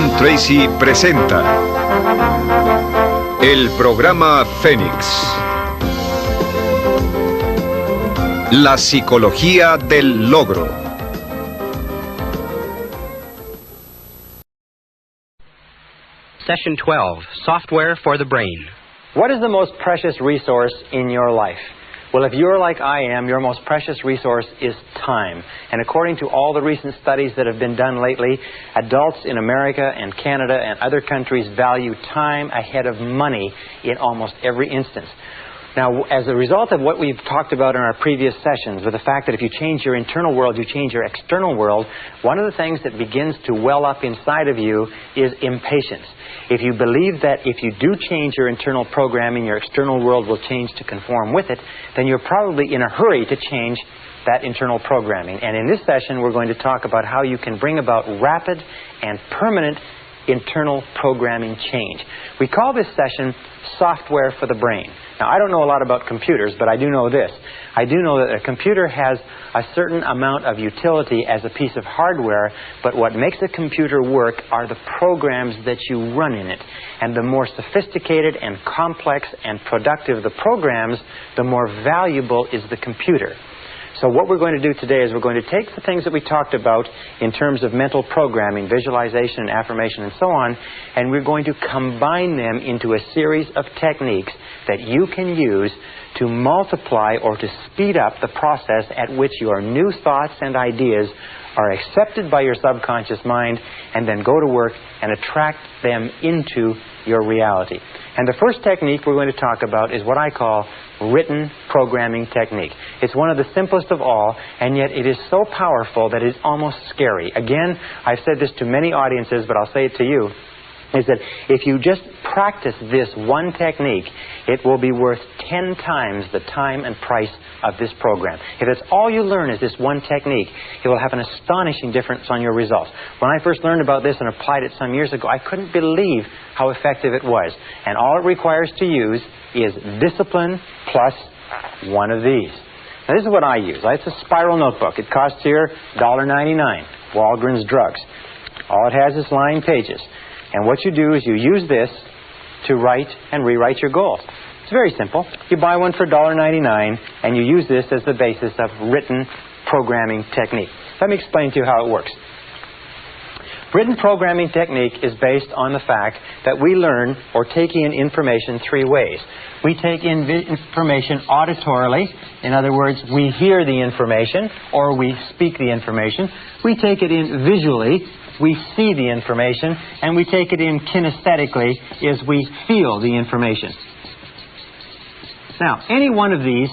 Brian Tracy presenta el programa Fénix. La psicología del logro. Session 12, Software for the Brain. What is the most precious resource in your life? Well, if you're like I am, your most precious resource is time. And according to all the recent studies that have been done lately, adults in America and Canada and other countries value time ahead of money in almost every instance. Now, as a result of what we've talked about in our previous sessions, with the fact that if you change your internal world, you change your external world, one of the things that begins to well up inside of you is impatience. If you believe that if you do change your internal programming, your external world will change to conform with it, then you're probably in a hurry to change that internal programming. And in this session, we're going to talk about how you can bring about rapid and permanent internal programming change. We call this session Software for the Brain. Now, I don't know a lot about computers, but I do know this. I do know that a computer has a certain amount of utility as a piece of hardware, but what makes a computer work are the programs that you run in it. And the more sophisticated and complex and productive the programs, the more valuable is the computer. So what we're going to do today is we're going to take the things that we talked about in terms of mental programming, visualization, and affirmation, and so on, and we're going to combine them into a series of techniques that you can use to multiply or to speed up the process at which your new thoughts and ideas are accepted by your subconscious mind and then go to work and attract them into your reality. And the first technique we're going to talk about is what I call written programming technique. It's one of the simplest of all, and yet it is so powerful that it's almost scary. Again, I've said this to many audiences, but I'll say it to you, is that if you just practice this one technique, it will be worth 10 times the time and price of this program. If it's all you learn is this one technique, it will have an astonishing difference on your results. When I first learned about this and applied it some years ago, I couldn't believe how effective it was. And all it requires to use is discipline plus one of these. Now, this is what I use. It's a spiral notebook. It costs here $1.99, Walgreens Drugs. All it has is lined pages. And what you do is you use this to write and rewrite your goals. It's very simple. You buy one for $1.99 and you use this as the basis of written programming technique. Let me explain to you how it works. Written programming technique is based on the fact that we learn or take in information three ways. We take in information auditorily. In other words, we hear the information or we speak the information. We take it in visually. We see the information, and we take it in kinesthetically as we feel the information. Now, any one of these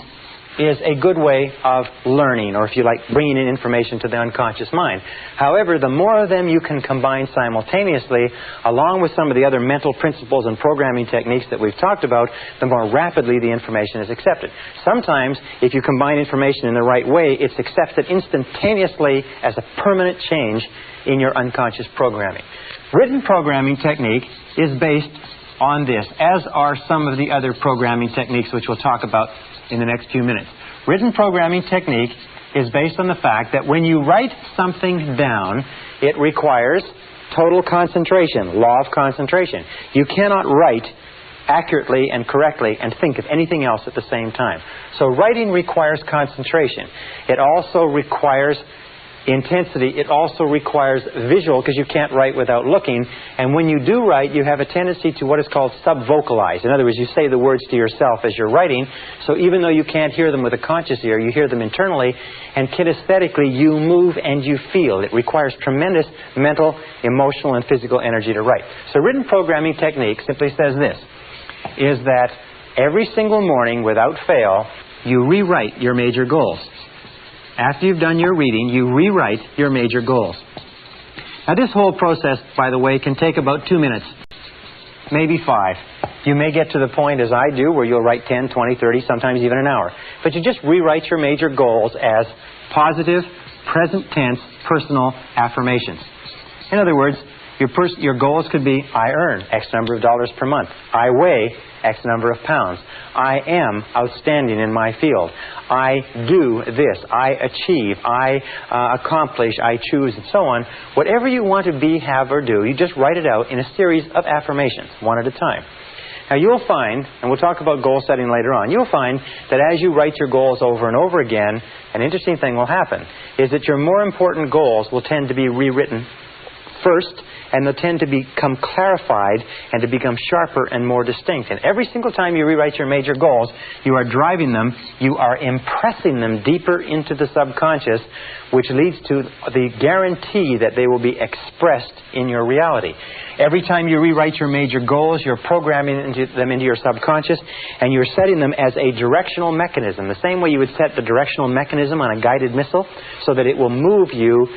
is a good way of learning, or if you like, bringing in information to the unconscious mind. However, the more of them you can combine simultaneously, along with some of the other mental principles and programming techniques that we've talked about, the more rapidly the information is accepted. Sometimes, if you combine information in the right way, it's accepted instantaneously as a permanent change in your unconscious programming. Written programming technique is based on this, as are some of the other programming techniques which we'll talk about in the next few minutes. Written programming technique is based on the fact that when you write something down, it requires total concentration, law of concentration. You cannot write accurately and correctly and think of anything else at the same time. So writing requires concentration. It also requires intensity. It also requires visual, because you can't write without looking. And when you do write, you have a tendency to what is called sub-vocalize. In other words, you say the words to yourself as you're writing. So even though you can't hear them with a conscious ear, you hear them internally. And kinesthetically, you move and you feel. It requires tremendous mental, emotional, and physical energy to write. So written programming technique simply says this, is that every single morning, without fail, you rewrite your major goals. After you've done your reading, you rewrite your major goals. Now, this whole process, by the way, can take about 2 minutes, maybe 5. You may get to the point, as I do, where you'll write 10, 20, 30, sometimes even an hour. But you just rewrite your major goals as positive, present tense, personal affirmations. In other words, Your goals could be, I earn X number of dollars per month. I weigh X number of pounds. I am outstanding in my field. I do this. I achieve. I accomplish. I choose, and so on. Whatever you want to be, have, or do, you just write it out in a series of affirmations, one at a time. Now you'll find, and we'll talk about goal setting later on, you'll find that as you write your goals over and over again, an interesting thing will happen, is that your more important goals will tend to be rewritten first, and they'll tend to become clarified and to become sharper and more distinct. And every single time you rewrite your major goals, you are driving them, you are impressing them deeper into the subconscious, which leads to the guarantee that they will be expressed in your reality. Every time you rewrite your major goals, you're programming them into your subconscious, and you're setting them as a directional mechanism, the same way you would set the directional mechanism on a guided missile, so that it will move you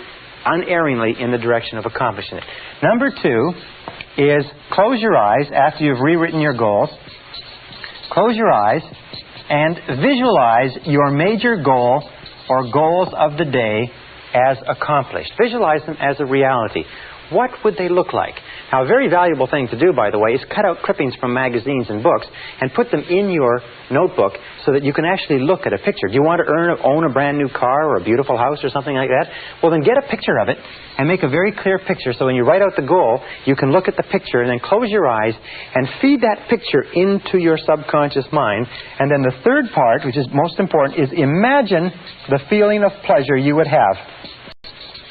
unerringly in the direction of accomplishing it. Number 2 is close your eyes after you've rewritten your goals. Close your eyes and visualize your major goal or goals of the day as accomplished. Visualize them as a reality. What would they look like? Now, a very valuable thing to do, by the way, is cut out clippings from magazines and books and put them in your notebook so that you can actually look at a picture. Do you want to own a brand new car or a beautiful house or something like that? Well, then get a picture of it and make a very clear picture so when you write out the goal, you can look at the picture and then close your eyes and feed that picture into your subconscious mind. And then the third part, which is most important, is imagine the feeling of pleasure you would have.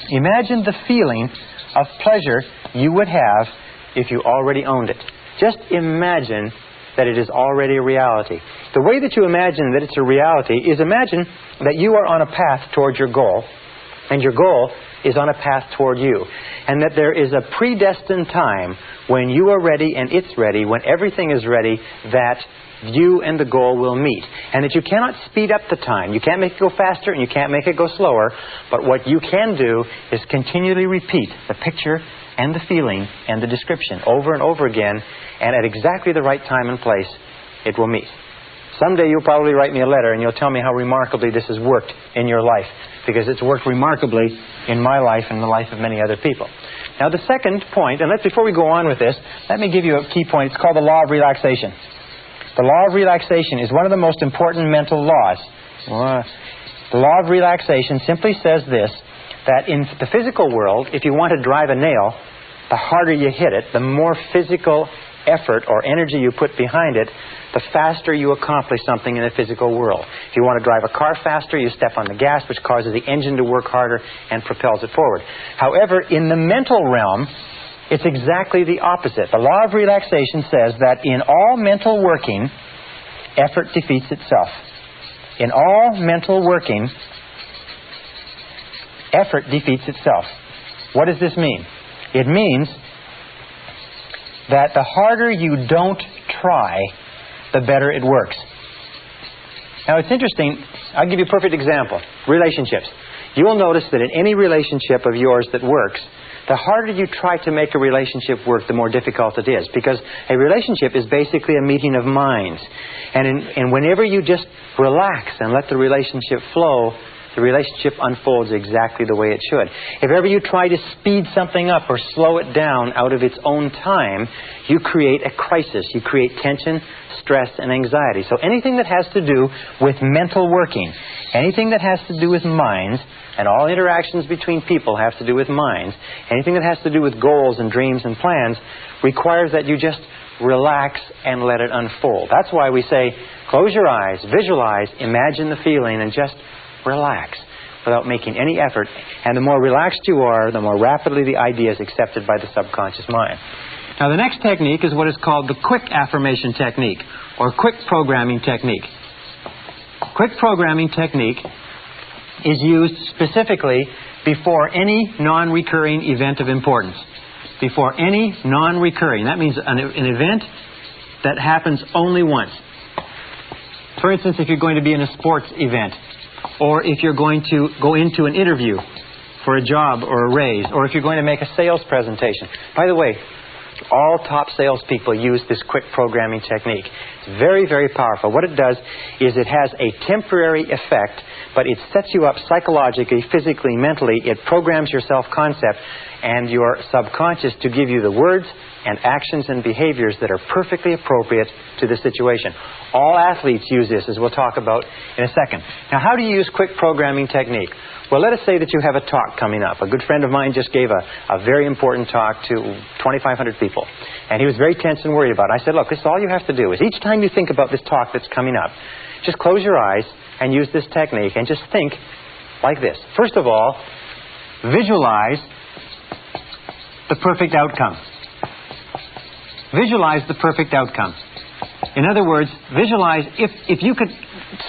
Imagine the feeling of pleasure you would have if you already owned it. Just imagine that it is already a reality. The way that you imagine that it's a reality is imagine that you are on a path toward your goal, and your goal is on a path toward you, and that there is a predestined time when you are ready and it's ready, when everything is ready, that you and the goal will meet. And that you cannot speed up the time. You can't make it go faster and you can't make it go slower. But what you can do is continually repeat the picture and the feeling and the description over and over again. And at exactly the right time and place, it will meet. Someday you'll probably write me a letter and you'll tell me how remarkably this has worked in your life. Because it's worked remarkably in my life and the life of many other people. Now the second point, and before we go on with this, let me give you a key point. It's called the law of relaxation. The law of relaxation is one of the most important mental laws. The law of relaxation simply says this, that in the physical world, if you want to drive a nail, the harder you hit it, the more physical effort or energy you put behind it, the faster you accomplish something in the physical world. If you want to drive a car faster, you step on the gas, which causes the engine to work harder and propels it forward. However, in the mental realm, it's exactly the opposite. The law of relaxation says that in all mental working, effort defeats itself. In all mental working, effort defeats itself. What does this mean? It means that the harder you don't try, the better it works. Now it's interesting. I'll give you a perfect example. Relationships. You will notice that in any relationship of yours that works, the harder you try to make a relationship work, the more difficult it is. Because a relationship is basically a meeting of minds. And whenever you just relax and let the relationship flow, the relationship unfolds exactly the way it should. If ever you try to speed something up or slow it down out of its own time, you create a crisis. You create tension, stress, and anxiety. So anything that has to do with mental working, anything that has to do with minds, and all interactions between people have to do with minds, anything that has to do with goals and dreams and plans requires that you just relax and let it unfold. That's why we say, close your eyes, visualize, imagine the feeling, and just relax without making any effort. And the more relaxed you are, the more rapidly the idea is accepted by the subconscious mind. Now, the next technique is what is called the quick affirmation technique, or quick programming technique. Quick programming technique is used specifically before any non-recurring event of importance. Before any non-recurring. That means an event that happens only once. For instance, if you're going to be in a sports event, or if you're going to go into an interview for a job or a raise, or if you're going to make a sales presentation. By the way, all top salespeople use this quick programming technique. It's very, very powerful. What it does is it has a temporary effect, but it sets you up psychologically, physically, mentally. It programs your self-concept, and your subconscious to give you the words and actions and behaviors that are perfectly appropriate to the situation. All athletes use this, as we'll talk about in a second. Now, how do you use quick programming technique? Well, let us say that you have a talk coming up. A good friend of mine just gave a very important talk to 2,500 people. And he was very tense and worried about it. I said, look, this is all you have to do is each time you think about this talk that's coming up, just close your eyes and use this technique and just think like this. First of all, visualize the perfect outcome. Visualize the perfect outcome. In other words, visualize if you could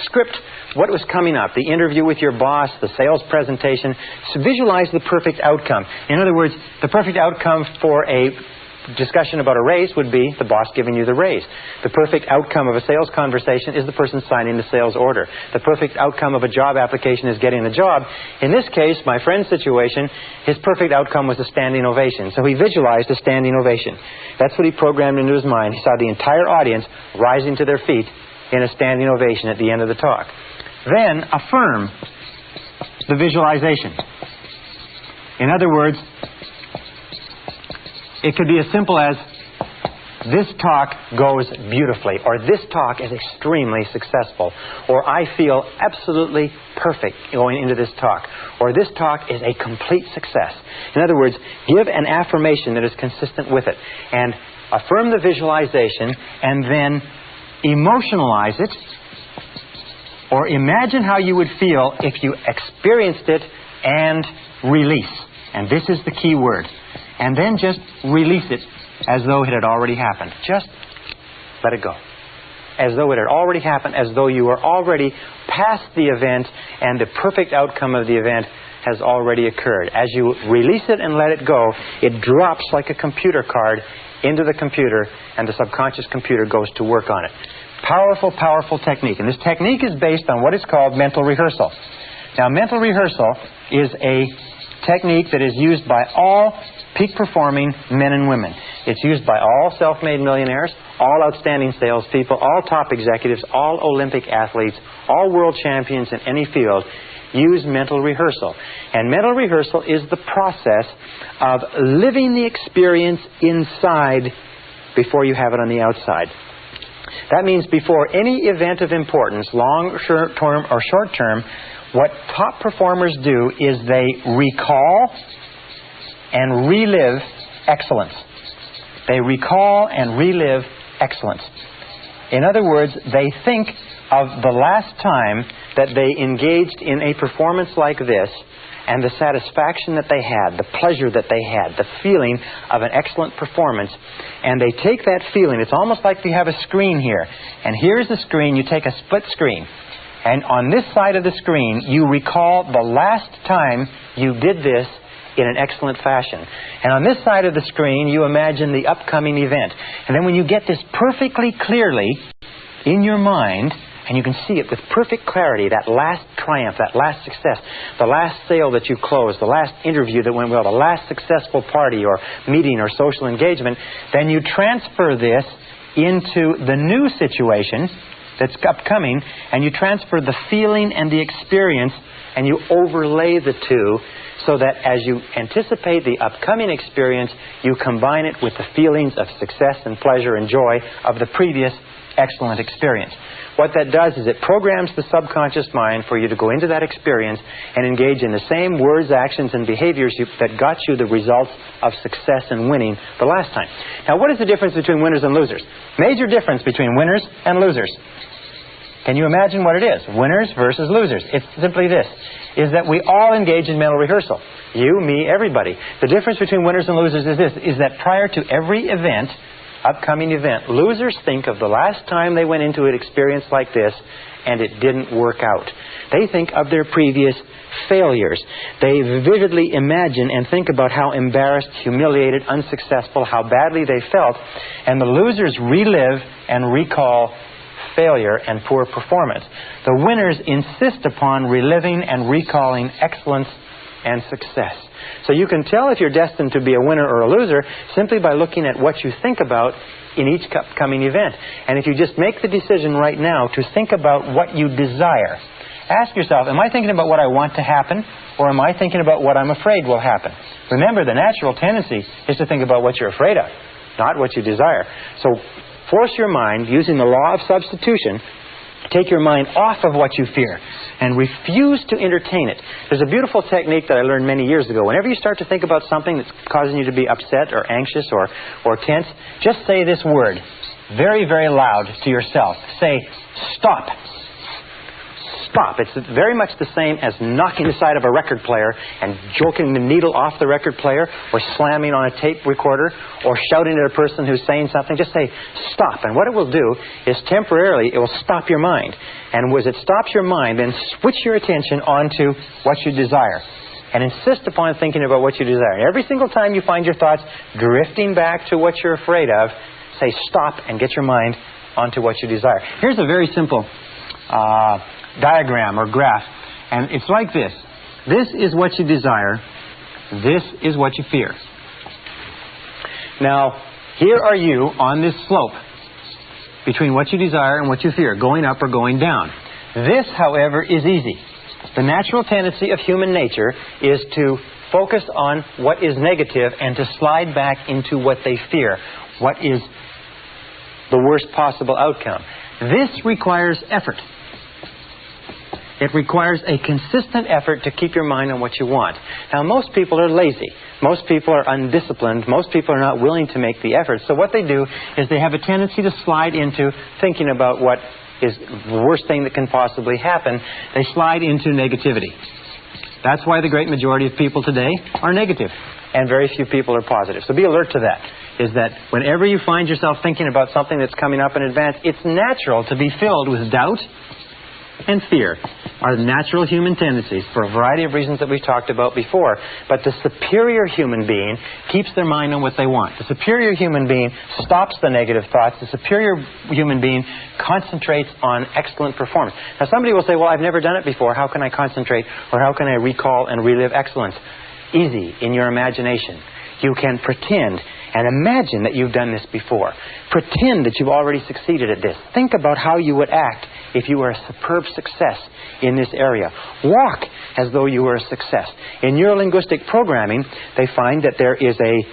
script what was coming up, the interview with your boss, the sales presentation, so visualize the perfect outcome. In other words, the perfect outcome for a discussion about a raise would be the boss giving you the raise. The perfect outcome of a sales conversation is the person signing the sales order. The perfect outcome of a job application is getting the job. In this case, my friend's situation, his perfect outcome was a standing ovation. So he visualized a standing ovation. That's what he programmed into his mind. He saw the entire audience rising to their feet in a standing ovation at the end of the talk. Then affirm the visualization. In other words, it could be as simple as, this talk goes beautifully, or this talk is extremely successful, or I feel absolutely perfect going into this talk, or this talk is a complete success. In other words, give an affirmation that is consistent with it, and affirm the visualization, and then emotionalize it, or imagine how you would feel if you experienced it, and release. And this is the key word. And then just release it as though it had already happened. Just let it go. As though it had already happened, as though you were already past the event and the perfect outcome of the event has already occurred. As you release it and let it go, it drops like a computer card into the computer, and the subconscious computer goes to work on it. Powerful, powerful technique. And this technique is based on what is called mental rehearsal. Now, mental rehearsal is a technique that is used by all peak-performing men and women. It's used by all self-made millionaires, all outstanding salespeople, all top executives, all Olympic athletes, all world champions in any field use mental rehearsal. And mental rehearsal is the process of living the experience inside before you have it on the outside. That means before any event of importance, long, short-term, or short-term, what top performers do is they recall and relive excellence. They recall and relive excellence. In other words, they think of the last time that they engaged in a performance like this, and the satisfaction that they had, the pleasure that they had, the feeling of an excellent performance, and they take that feeling. It's almost like you have a screen here, and here's the screen. You take a split screen, and on this side of the screen, you recall the last time you did this in an excellent fashion. And on this side of the screen, you imagine the upcoming event. And then when you get this perfectly clearly in your mind, and you can see it with perfect clarity, that last triumph, that last success, the last sale that you closed, the last interview that went well, the last successful party or meeting or social engagement, then you transfer this into the new situation that's upcoming, and you transfer the feeling and the experience, and you overlay the two, so that as you anticipate the upcoming experience, you combine it with the feelings of success and pleasure and joy of the previous excellent experience. What that does is it programs the subconscious mind for you to go into that experience and engage in the same words, actions, and behaviors that got you the results of success and winning the last time. Now, what is the difference between winners and losers? Major difference between winners and losers. Can you imagine what it is? Winners versus losers. It's simply this, is that we all engage in mental rehearsal. You, me, everybody. The difference between winners and losers is this, is that prior to every event, upcoming event, losers think of the last time they went into an experience like this and it didn't work out. They think of their previous failures. They vividly imagine and think about how embarrassed, humiliated, unsuccessful, how badly they felt, and the losers relive and recall failure and poor performance. The winners insist upon reliving and recalling excellence and success. So you can tell if you're destined to be a winner or a loser simply by looking at what you think about in each upcoming event. And if you just make the decision right now to think about what you desire Ask yourself, am I thinking about what I want to happen, or am I thinking about what I'm afraid will happen? Remember, the natural tendency is to think about what you're afraid of, not what you desire. So force your mind, using the law of substitution, take your mind off of what you fear and refuse to entertain it. There's a beautiful technique that I learned many years ago. Whenever you start to think about something that's causing you to be upset or anxious or tense, just say this word very, very loud to yourself. Say, stop. Stop. It's very much the same as knocking the side of a record player and joking the needle off the record player, or slamming on a tape recorder, or shouting at a person who's saying something. Just say, stop. And what it will do is temporarily, it will stop your mind. And as it stops your mind, then switch your attention onto what you desire. And insist upon thinking about what you desire. And every single time you find your thoughts drifting back to what you're afraid of, say stop and get your mind onto what you desire. Here's a very simple diagram or graph, and it's like this. This is what you desire. This is what you fear. Now, here are you on this slope between what you desire and what you fear, going up or going down. This, however, is easy. The natural tendency of human nature is to focus on what is negative and to slide back into what they fear, what is the worst possible outcome. This requires effort. It requires a consistent effort to keep your mind on what you want. Now, most people are lazy. Most people are undisciplined. Most people are not willing to make the effort. So what they do is they have a tendency to slide into thinking about what is the worst thing that can possibly happen. They slide into negativity. That's why the great majority of people today are negative, and very few people are positive. So be alert to that. Is that whenever you find yourself thinking about something that's coming up in advance, it's natural to be filled with doubt and fear. Are natural human tendencies for a variety of reasons that we've talked about before. But the superior human being keeps their mind on what they want. The superior human being stops the negative thoughts. The superior human being concentrates on excellent performance. Now, somebody will say, well, I've never done it before. How can I concentrate, or how can I recall and relive excellence? Easy, in your imagination. You can pretend and imagine that you've done this before. Pretend that you've already succeeded at this. Think about how you would act if you were a superb success in this area. Walk as though you were a success. In neurolinguistic programming, they find that there is a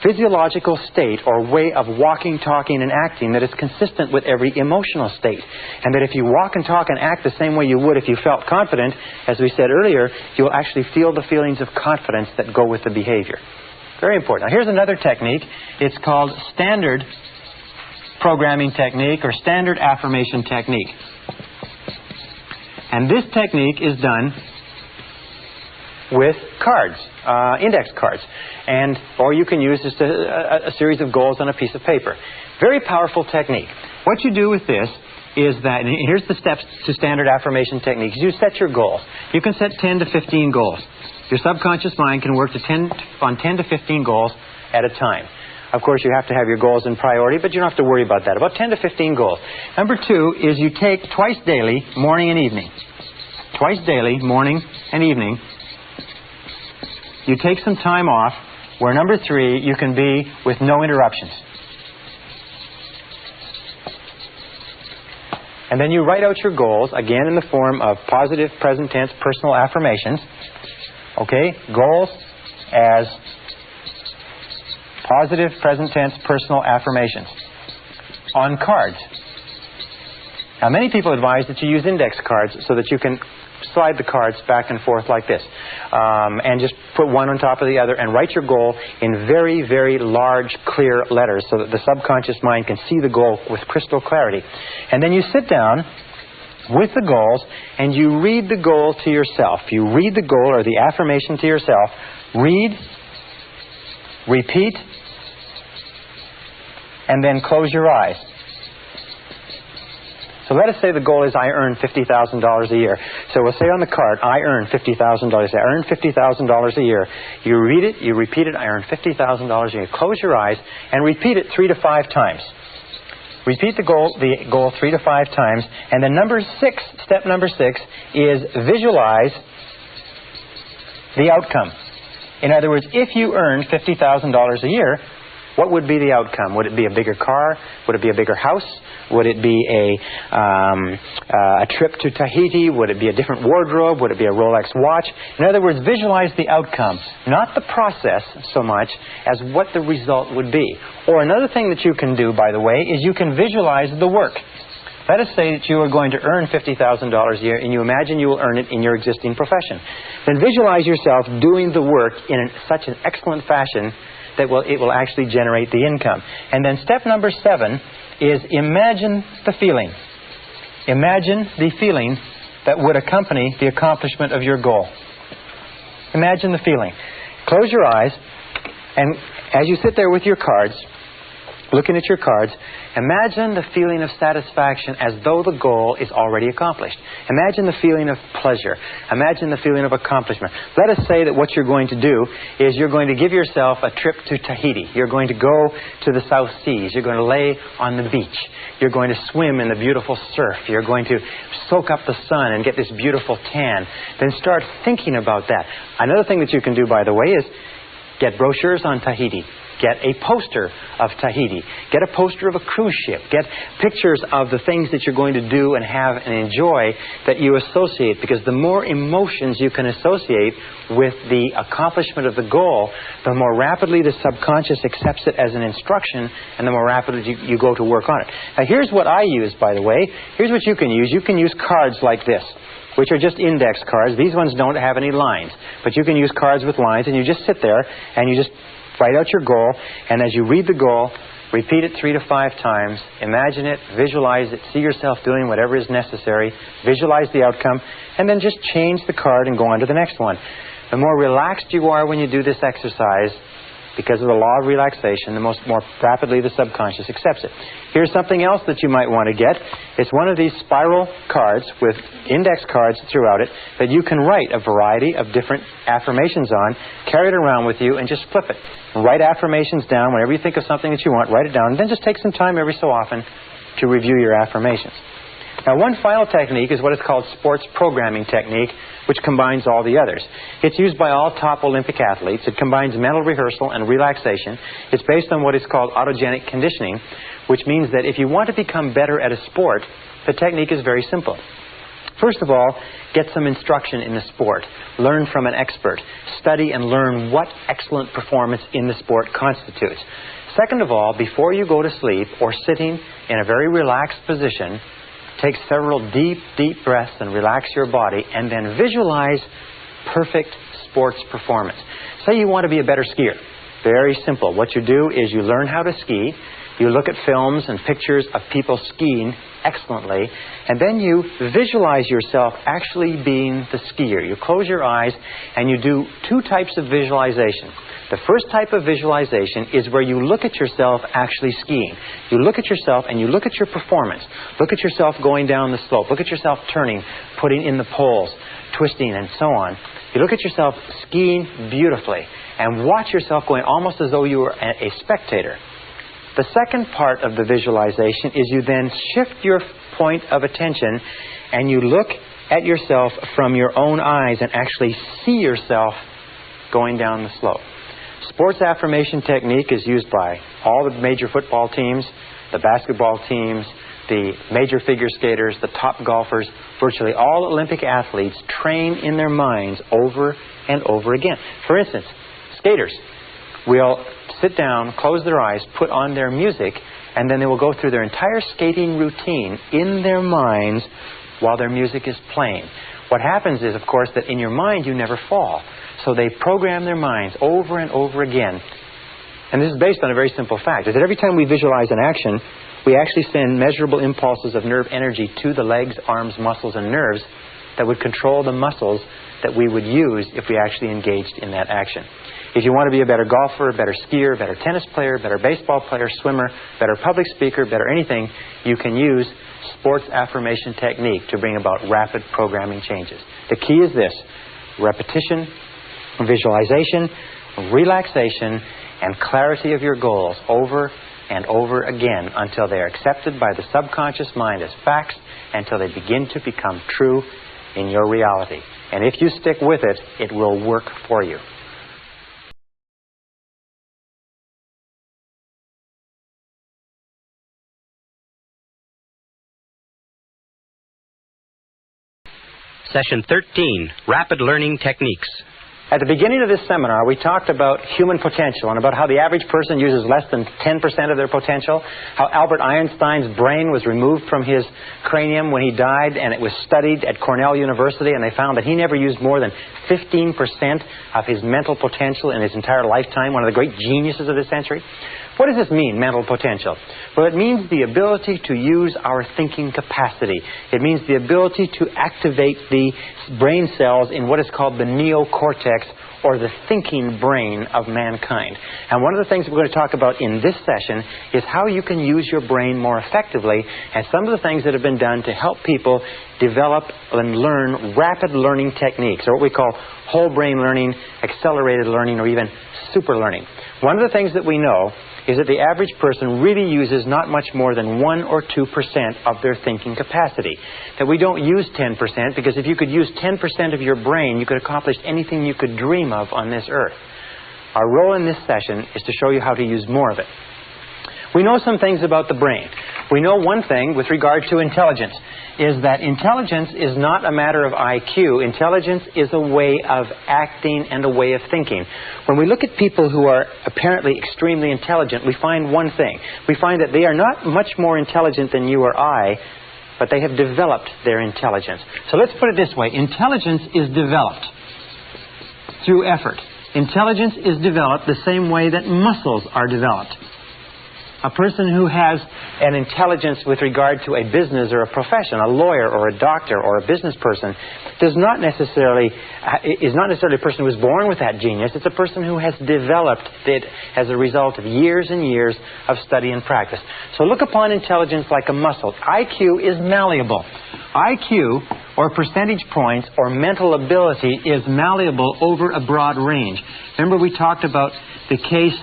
physiological state or way of walking, talking, and acting that is consistent with every emotional state. And that if you walk and talk and act the same way you would if you felt confident, as we said earlier, you'll actually feel the feelings of confidence that go with the behavior. Very important. Now, here's another technique. It's called standard programming technique or standard affirmation technique. And this technique is done with cards, index cards. Or you can use just a series of goals on a piece of paper. Very powerful technique. What you do with this is that, and here's the steps to standard affirmation techniques. You set your goals. You can set 10 to 15 goals. Your subconscious mind can work on 10 to 15 goals at a time. Of course, you have to have your goals in priority, but you don't have to worry about that. About 10 to 15 goals. Number 2 is you take twice daily, morning and evening. Twice daily, morning and evening. You take some time off, where number 3, you can be with no interruptions. And then you write out your goals, again in the form of positive present tense personal affirmations. Okay, goals as positive present tense personal affirmations on cards. Now, many people advise that you use index cards so that you can slide the cards back and forth like this, and just put one on top of the other and write your goal in very, very large, clear letters so that the subconscious mind can see the goal with crystal clarity. And then you sit down with the goals and you read the goal to yourself. You read the goal or the affirmation to yourself. Read, repeat, and then close your eyes. So let us say the goal is I earn $50,000 a year. So we'll say on the card, I earn $50,000. I earn $50,000 a year. You read it, you repeat it, I earn $50,000 a year. Close your eyes and repeat it 3 to 5 times. Repeat the goal 3 to 5 times. And then step number 6 is visualize the outcome. In other words, if you earn $50,000 a year, what would be the outcome? Would it be a bigger car? Would it be a bigger house? Would it be a trip to Tahiti? Would it be a different wardrobe? Would it be a Rolex watch? In other words, visualize the outcome, not the process so much as what the result would be. Or another thing that you can do, by the way, is you can visualize the work. Let us say that you are going to earn $50,000 a year and you imagine you will earn it in your existing profession. Then visualize yourself doing the work in such an excellent fashion that it will actually generate the income. And then step number 7 is imagine the feeling. Imagine the feeling that would accompany the accomplishment of your goal. Imagine the feeling. Close your eyes, and as you sit there with your cards, looking at your cards, imagine the feeling of satisfaction as though the goal is already accomplished. Imagine the feeling of pleasure. Imagine the feeling of accomplishment. Let us say that what you're going to do is you're going to give yourself a trip to Tahiti. You're going to go to the South Seas. You're going to lay on the beach. You're going to swim in the beautiful surf. You're going to soak up the sun and get this beautiful tan. Then start thinking about that. Another thing that you can do, by the way, is get brochures on Tahiti. Get a poster of Tahiti. Get a poster of a cruise ship. Get pictures of the things that you're going to do and have and enjoy that you associate. Because the more emotions you can associate with the accomplishment of the goal, the more rapidly the subconscious accepts it as an instruction and the more rapidly you go to work on it. Now here's what I use, by the way. Here's what you can use. You can use cards like this, which are just index cards. These ones don't have any lines. But you can use cards with lines, and you just sit there and you just write out your goal, and as you read the goal, repeat it 3 to 5 times, imagine it, visualize it, see yourself doing whatever is necessary, visualize the outcome, and then just change the card and go on to the next one. The more relaxed you are when you do this exercise, because of the law of relaxation, the more rapidly the subconscious accepts it. Here's something else that you might want to get. It's one of these spiral cards with index cards throughout it that you can write a variety of different affirmations on, carry it around with you, and just flip it. Write affirmations down. Whenever you think of something that you want, write it down, and then just take some time every so often to review your affirmations. Now, one final technique is what is called sports programming technique, which combines all the others. It's used by all top Olympic athletes. It combines mental rehearsal and relaxation. It's based on what is called autogenic conditioning, which means that if you want to become better at a sport, the technique is very simple. First of all, get some instruction in the sport. Learn from an expert. Study and learn what excellent performance in the sport constitutes. Second of all, before you go to sleep or sitting in a very relaxed position, take several deep, deep breaths and relax your body, and then visualize perfect sports performance. Say you want to be a better skier. Very simple. What you do is you learn how to ski. You look at films and pictures of people skiing excellently, and then you visualize yourself actually being the skier. You close your eyes and you do 2 types of visualization. The first type of visualization is where you look at yourself actually skiing. You look at yourself and you look at your performance. Look at yourself going down the slope. Look at yourself turning, putting in the poles, twisting, and so on. You look at yourself skiing beautifully and watch yourself going almost as though you were a spectator. The second part of the visualization is you then shift your point of attention and you look at yourself from your own eyes and actually see yourself going down the slope. Sports affirmation technique is used by all the major football teams, the basketball teams, the major figure skaters, the top golfers. Virtually all Olympic athletes train in their minds over and over again. For instance, skaters will sit down, close their eyes, put on their music, and then they will go through their entire skating routine in their minds while their music is playing. What happens is, of course, that in your mind you never fall. So they program their minds over and over again. And this is based on a very simple fact, is that every time we visualize an action, we actually send measurable impulses of nerve energy to the legs, arms, muscles, and nerves that would control the muscles that we would use if we actually engaged in that action. If you want to be a better golfer, a better skier, better tennis player, better baseball player, swimmer, better public speaker, better anything, you can use sports affirmation technique to bring about rapid programming changes. The key is this: repetition, visualization, relaxation, and clarity of your goals over and over again until they are accepted by the subconscious mind as facts, until they begin to become true in your reality. And if you stick with it, it will work for you. Session 13, Rapid Learning Techniques. At the beginning of this seminar, we talked about human potential and about how the average person uses less than 10% of their potential, how Albert Einstein's brain was removed from his cranium when he died, and it was studied at Cornell University, and they found that he never used more than 15% of his mental potential in his entire lifetime, one of the great geniuses of this century. What does this mean, mental potential? Well, it means the ability to use our thinking capacity. It means the ability to activate the brain cells in what is called the neocortex, or the thinking brain of mankind. And one of the things we're going to talk about in this session is how you can use your brain more effectively, and some of the things that have been done to help people develop and learn rapid learning techniques, or what we call whole brain learning, accelerated learning, or even super learning. One of the things that we know is that the average person really uses not much more than 1 or 2% of their thinking capacity. That we don't use 10%, because if you could use 10% of your brain, you could accomplish anything you could dream of on this earth. Our role in this session is to show you how to use more of it. We know some things about the brain. We know one thing with regard to intelligence, is that intelligence is not a matter of IQ. Intelligence is a way of acting and a way of thinking. When we look at people who are apparently extremely intelligent, we find one thing. We find that they are not much more intelligent than you or I, but they have developed their intelligence. So let's put it this way. Intelligence is developed through effort. Intelligence is developed the same way that muscles are developed. A person who has an intelligence with regard to a business or a profession, a lawyer or a doctor or a business person, is not necessarily a person who was born with that genius. It's a person who has developed it as a result of years and years of study and practice. So look upon intelligence like a muscle. IQ is malleable. IQ, or percentage points, or mental ability, is malleable over a broad range. Remember, we talked about the case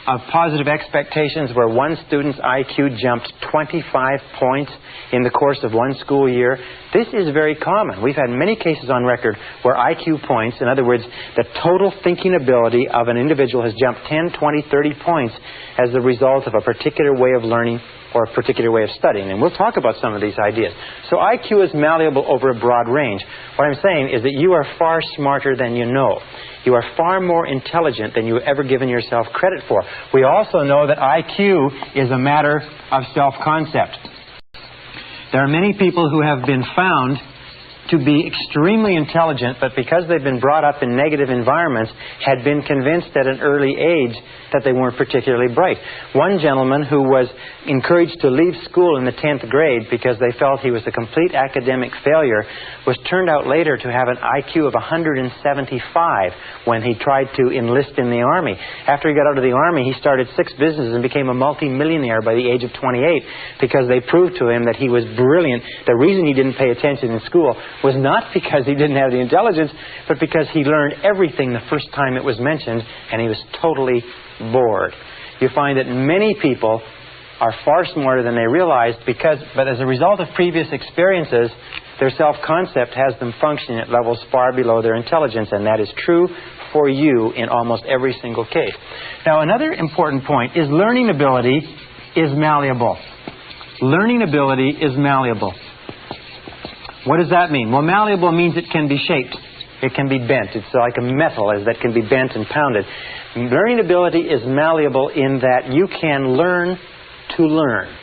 of positive expectations where one student's IQ jumped 25 points in the course of one school year. This is very common. We've had many cases on record where IQ points, in other words, the total thinking ability of an individual has jumped 10, 20, 30 points as a result of a particular way of learning or a particular way of studying. And we'll talk about some of these ideas. So IQ is malleable over a broad range. What I'm saying is that you are far smarter than you know. You are far more intelligent than you've ever given yourself credit for. We also know that IQ is a matter of self-concept. There are many people who have been found to be extremely intelligent, but because they've been brought up in negative environments, had been convinced at an early age that they weren't particularly bright. One gentleman who was encouraged to leave school in the 10th grade because they felt he was a complete academic failure was turned out later to have an IQ of 175 when he tried to enlist in the Army. After he got out of the Army, he started 6 businesses and became a multi-millionaire by the age of 28 because they proved to him that he was brilliant. The reason he didn't pay attention in school was not because he didn't have the intelligence, but because he learned everything the first time it was mentioned, and he was totally bored. You find that many people are far smarter than they realized, but as a result of previous experiences, their self-concept has them functioning at levels far below their intelligence, and that is true for you in almost every single case. Now, another important point is learning ability is malleable. Learning ability is malleable. What does that mean? Well, malleable means it can be shaped. It can be bent. It's like a metal that can be bent and pounded. Learning ability is malleable in that you can learn to learn.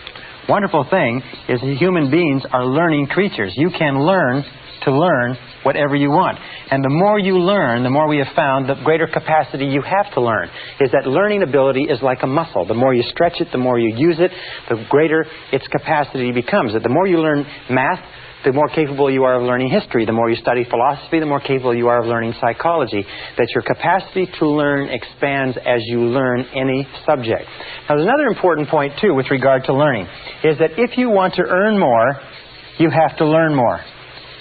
Wonderful thing is that human beings are learning creatures. You can learn to learn whatever you want. And the more you learn, the more we have found, the greater capacity you have to learn. Is that learning ability is like a muscle. The more you stretch it, the more you use it, the greater its capacity becomes. The more you learn math, the more capable you are of learning history. The more you study philosophy, the more capable you are of learning psychology. That your capacity to learn expands as you learn any subject. Now, there's another important point, too, with regard to learning, is that if you want to earn more, you have to learn more.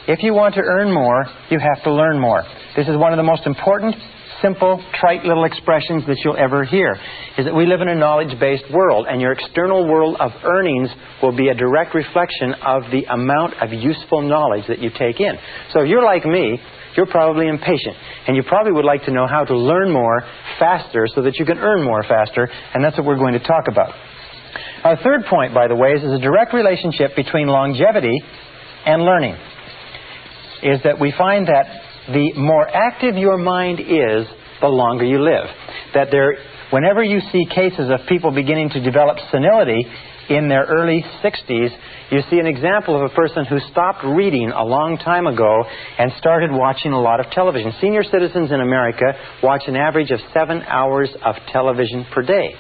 If you want to earn more, you have to learn more. This is one of the most important, simple, trite little expressions that you'll ever hear, is that we live in a knowledge-based world, and your external world of earnings will be a direct reflection of the amount of useful knowledge that you take in. So if you're like me, you're probably impatient, and you probably would like to know how to learn more faster so that you can earn more faster, and that's what we're going to talk about. Our third point, by the way, is a direct relationship between longevity and learning. is that we find that the more active your mind is, the longer you live. That whenever you see cases of people beginning to develop senility in their early 60s, you see an example of a person who stopped reading a long time ago and started watching a lot of television. Senior citizens in America watch an average of 7 hours of television per day.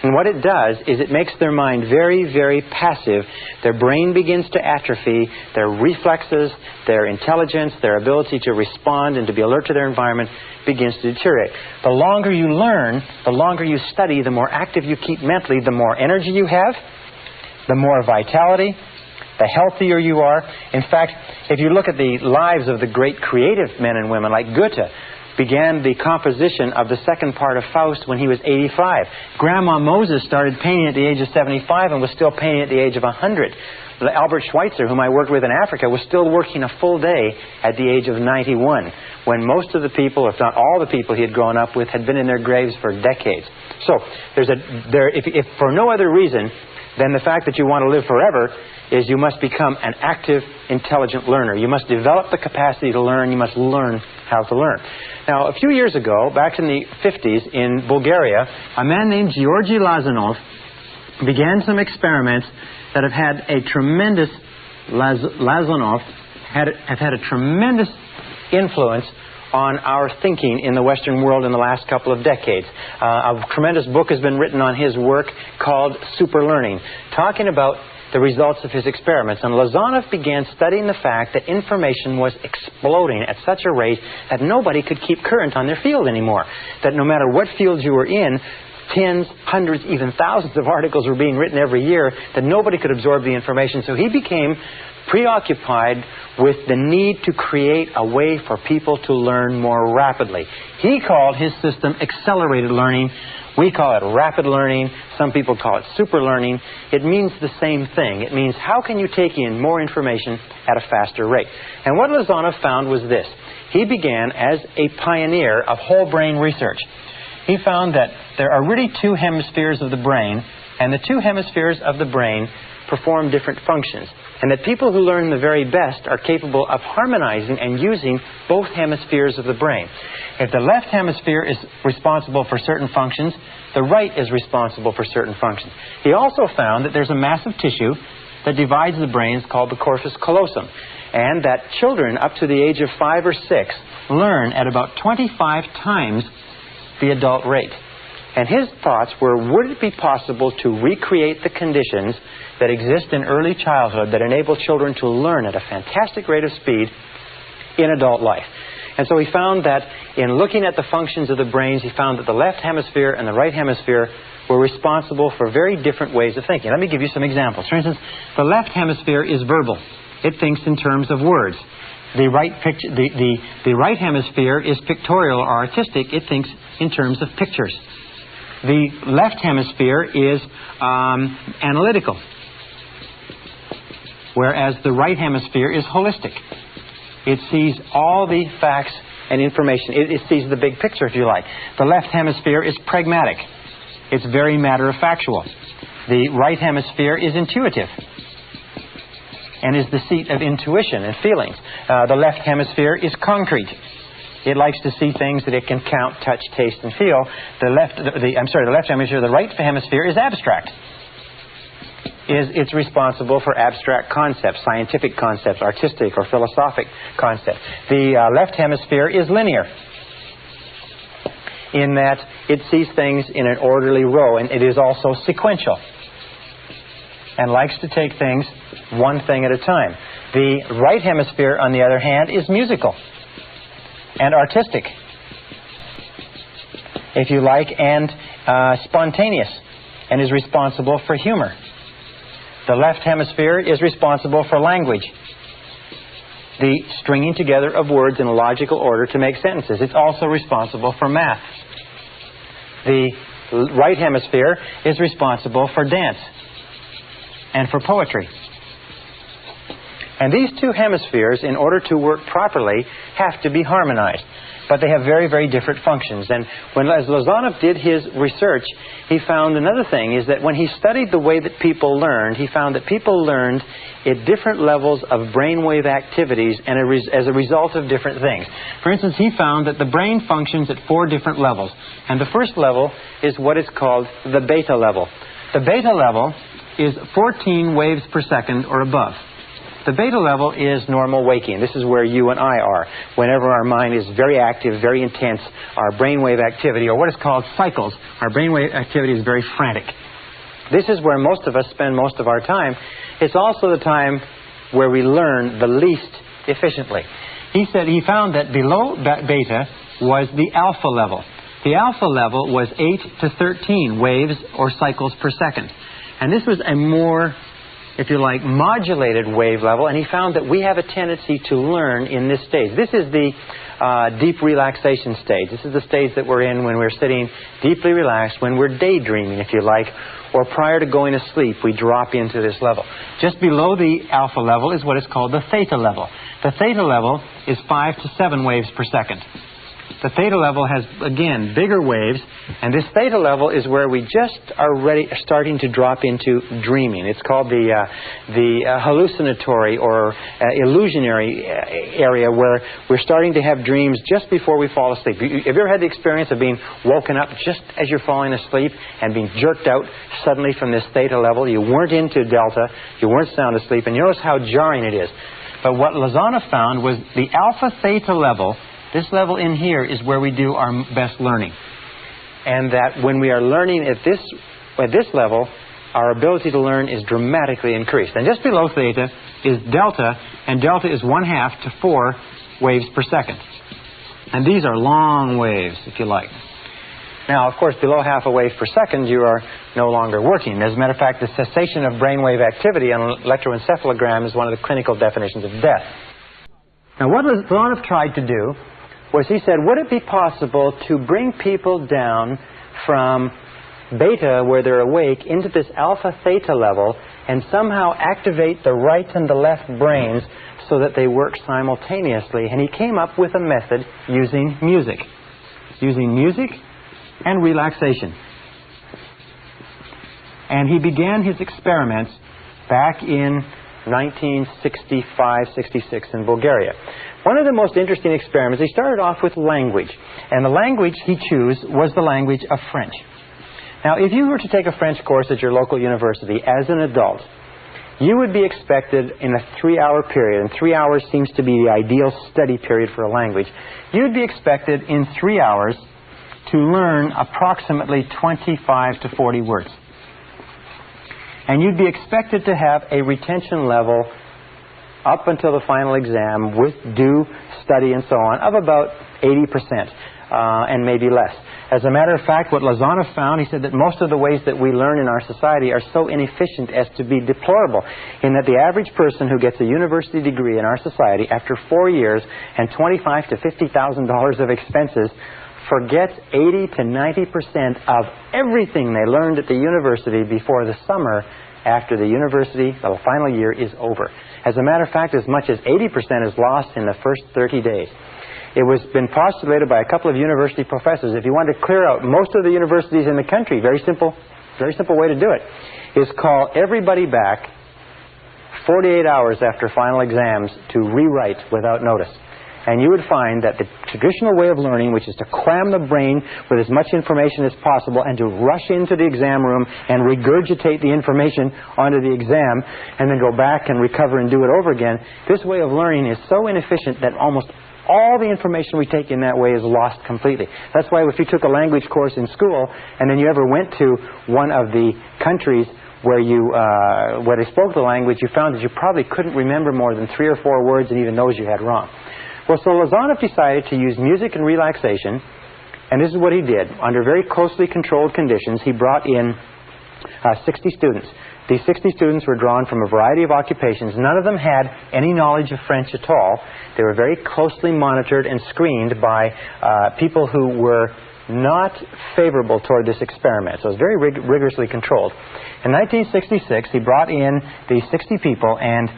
And what it does is it makes their mind very, very passive. Their brain begins to atrophy. Their reflexes, their intelligence, their ability to respond and to be alert to their environment begins to deteriorate. The longer you learn, the longer you study, the more active you keep mentally, the more energy you have, the more vitality, the healthier you are. In fact, if you look at the lives of the great creative men and women like Goethe, began the composition of the second part of Faust when he was 85. Grandma Moses started painting at the age of 75 and was still painting at the age of 100. Albert Schweitzer, whom I worked with in Africa, was still working a full day at the age of 91, when most of the people, if not all the people he had grown up with, had been in their graves for decades. So, if for no other reason than the fact that you want to live forever, is you must become an active, intelligent learner. You must develop the capacity to learn. You must learn how to learn. Now, a few years ago, back in the 50s in Bulgaria, a man named Georgy Lazanov began some experiments that have had a tremendous tremendous influence on our thinking in the Western world in the last couple of decades. A tremendous book has been written on his work called Super Learning, talking about the results of his experiments. And Lazanov began studying the fact that information was exploding at such a rate that nobody could keep current on their field anymore. That no matter what field you were in, tens, hundreds, even thousands of articles were being written every year, that nobody could absorb the information. So he became preoccupied with the need to create a way for people to learn more rapidly. He called his system accelerated learning. We call it rapid learning. Some people call it super learning. It means the same thing. It means how can you take in more information at a faster rate? And what Lazanov found was this. He began as a pioneer of whole brain research. He found that there are really two hemispheres of the brain, and the two hemispheres of the brain perform different functions. And that people who learn the very best are capable of harmonizing and using both hemispheres of the brain. If the left hemisphere is responsible for certain functions, the right is responsible for certain functions. He also found that there's a massive tissue that divides the brains called the corpus callosum, and that children up to the age of 5 or 6 learn at about 25 times the adult rate. And his thoughts were, would it be possible to recreate the conditions that exist in early childhood that enable children to learn at a fantastic rate of speed in adult life? And so he found that in looking at the functions of the brains, he found that the left hemisphere and the right hemisphere were responsible for very different ways of thinking. Let me give you some examples. For instance, the left hemisphere is verbal. It thinks in terms of words. The right hemisphere is pictorial or artistic. It thinks in terms of pictures. The left hemisphere is analytical, whereas the right hemisphere is holistic. It sees all the facts and information. It sees the big picture, if you like. The left hemisphere is pragmatic. It's very matter-of-factual. The right hemisphere is intuitive and is the seat of intuition and feelings. The left hemisphere is concrete. It likes to see things that it can count, touch, taste, and feel. The left hemisphere, the right hemisphere is abstract. It's responsible for abstract concepts, scientific concepts, artistic or philosophic concepts. The left hemisphere is linear, in that it sees things in an orderly row, and it is also sequential, and likes to take things one thing at a time. The right hemisphere, on the other hand, is musical and artistic, if you like, and spontaneous, and is responsible for humor. The left hemisphere is responsible for language, the stringing together of words in a logical order to make sentences. It's also responsible for math. The right hemisphere is responsible for dance and for poetry. And these two hemispheres, in order to work properly, have to be harmonized. but they have very, very different functions. And as Lozanov did his research, he found another thing, is that when he studied the way that people learned, he found that people learned at different levels of brainwave activities and as a result of different things. For instance, he found that the brain functions at 4 different levels. And the first level is what is called the beta level. The beta level is 14 waves per second or above. The beta level is normal waking. This is where you and I are. Whenever our mind is very active, very intense, our brainwave activity, or what is called cycles, our brainwave activity is very frantic. This is where most of us spend most of our time. It's also the time where we learn the least efficiently. He said he found that below beta was the alpha level. The alpha level was 8 to 13 waves or cycles per second. And this was a more, if you like, modulated wave level, and he found that we have a tendency to learn in this stage. This is the deep relaxation stage. This is the stage that we're in when we're sitting deeply relaxed, when we're daydreaming, if you like, or prior to going to sleep, we drop into this level. Just below the alpha level is what is called the theta level. The theta level is 5 to 7 waves per second. The theta level has, again, bigger waves, and this theta level is where we just are starting to drop into dreaming. It's called the hallucinatory or illusionary area, where we're starting to have dreams just before we fall asleep. Have you ever had the experience of being woken up just as you're falling asleep and being jerked out suddenly from this theta level? You weren't into delta, you weren't sound asleep, and you notice how jarring it is. But what Lozanov found was the alpha theta level. This level in here is where we do our best learning. And that when we are learning at this level, our ability to learn is dramatically increased. And just below theta is delta, and delta is 1/2 to 4 waves per second. And these are long waves, if you like. Now, of course, below half a wave per second, you are no longer working. As a matter of fact, the cessation of brainwave activity on an electroencephalogram is one of the clinical definitions of death. Now, what Lozanov tried to do was, he said, would it be possible to bring people down from beta, where they're awake, into this alpha theta level and somehow activate the right and the left brains so that they work simultaneously? And he came up with a method using music and relaxation. And he began his experiments back in 1965-66 in Bulgaria. One of the most interesting experiments, he started off with language. And the language he chose was the language of French. Now, if you were to take a French course at your local university as an adult, you would be expected in a 3-hour period, and 3 hours seems to be the ideal study period for a language. You would be expected in 3 hours to learn approximately 25 to 40 words. And you'd be expected to have a retention level up until the final exam with due study and so on of about 80% and maybe less. As a matter of fact, what Lozanov found, he said that most of the ways that we learn in our society are so inefficient as to be deplorable, in that the average person who gets a university degree in our society after 4 years and $25,000 to $50,000 of expenses forgets 80 to 90% of everything they learned at the university before the summer after the university, the final year, is over. As a matter of fact, as much as 80% is lost in the first 30 days. It was been postulated by a couple of university professors, if you want to clear out most of the universities in the country, very simple way to do it, is call everybody back 48 hours after final exams to rewrite without notice. And you would find that the traditional way of learning, which is to cram the brain with as much information as possible and to rush into the exam room and regurgitate the information onto the exam and then go back and recover and do it over again, this way of learning is so inefficient that almost all the information we take in that way is lost completely. That's why if you took a language course in school and then you ever went to one of the countries where they spoke the language, you found that you probably couldn't remember more than 3 or 4 words, and even those you had wrong. Well, so Lozanov decided to use music and relaxation, and this is what he did. Under very closely controlled conditions, he brought in 60 students. These 60 students were drawn from a variety of occupations. None of them had any knowledge of French at all. They were very closely monitored and screened by people who were not favorable toward this experiment. So it was very rigorously controlled. In 1966, he brought in these 60 people, and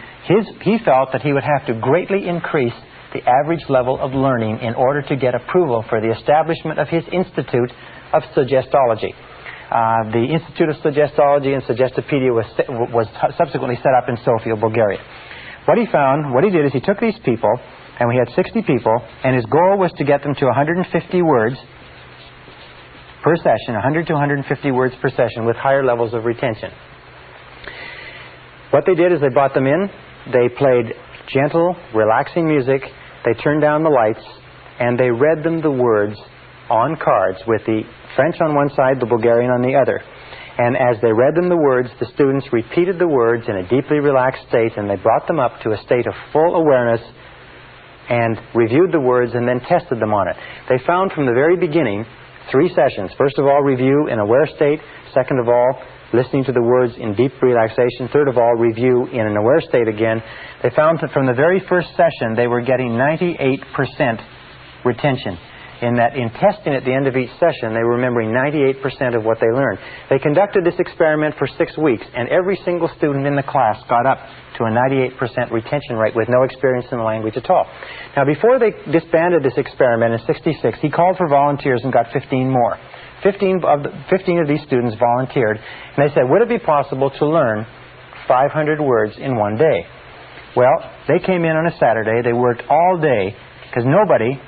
he felt that he would have to greatly increase the average level of learning in order to get approval for the establishment of his Institute of Suggestology. The Institute of Suggestology and Suggestopedia was subsequently set up in Sofia, Bulgaria. What he did is he took these people, and we had 60 people, and his goal was to get them to 150 words per session, 100 to 150 words per session with higher levels of retention. What they did is they brought them in, they played gentle, relaxing music, they turned down the lights, and they read them the words on cards with the French on one side, the Bulgarian on the other. And as they read them the words, the students repeated the words in a deeply relaxed state, and they brought them up to a state of full awareness and reviewed the words and then tested them on it. They found from the very beginning 3 sessions. First of all, review in aware state. Second of all, listening to the words in deep relaxation. Third of all, review in an aware state again. They found that from the very first session, they were getting 98% retention. In that, in testing at the end of each session, they were remembering 98% of what they learned. They conducted this experiment for 6 weeks, and every single student in the class got up to a 98% retention rate with no experience in the language at all. Now, before they disbanded this experiment in '66, he called for volunteers and got 15 more. 15 of these students volunteered, and they said, would it be possible to learn 500 words in one day? Well, they came in on a Saturday. They worked all day because nobody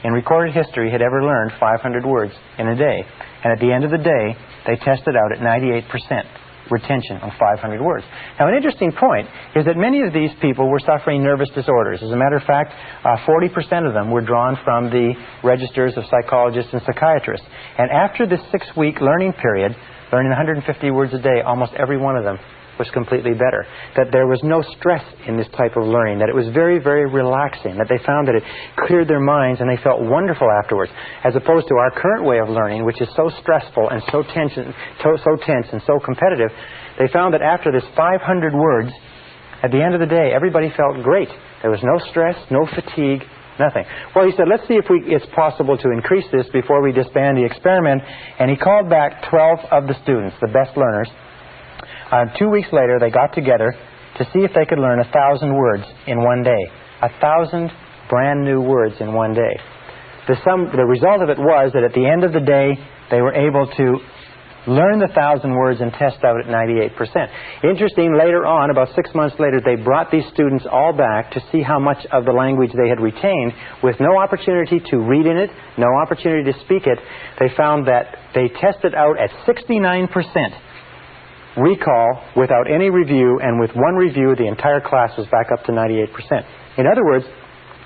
in recorded history had ever learned 500 words in a day. And at the end of the day, they tested out at 98% retention on 500 words. Now, an interesting point is that many of these people were suffering nervous disorders. As a matter of fact, 40% of them were drawn from the registers of psychologists and psychiatrists. And after this 6-week learning period, learning 150 words a day, almost every one of them was completely better. That there was no stress in this type of learning, that it was very, very relaxing, that they found that it cleared their minds and they felt wonderful afterwards, as opposed to our current way of learning, which is so stressful and so tense and so competitive. They found that after this 500 words, at the end of the day, everybody felt great. There was no stress, no fatigue, nothing. Well, he said, let's see if it's possible to increase this before we disband the experiment. And he called back 12 of the students, the best learners. 2 weeks later, they got together to see if they could learn 1,000 words in one day. 1,000 brand new words in one day. The result of it was that at the end of the day, they were able to learn the 1,000 words and test out at 98%. Interesting, later on, about 6 months later, they brought these students all back to see how much of the language they had retained with no opportunity to read in it, no opportunity to speak it. They found that they tested out at 69% recall without any review, and with one review, the entire class was back up to 98%. In other words,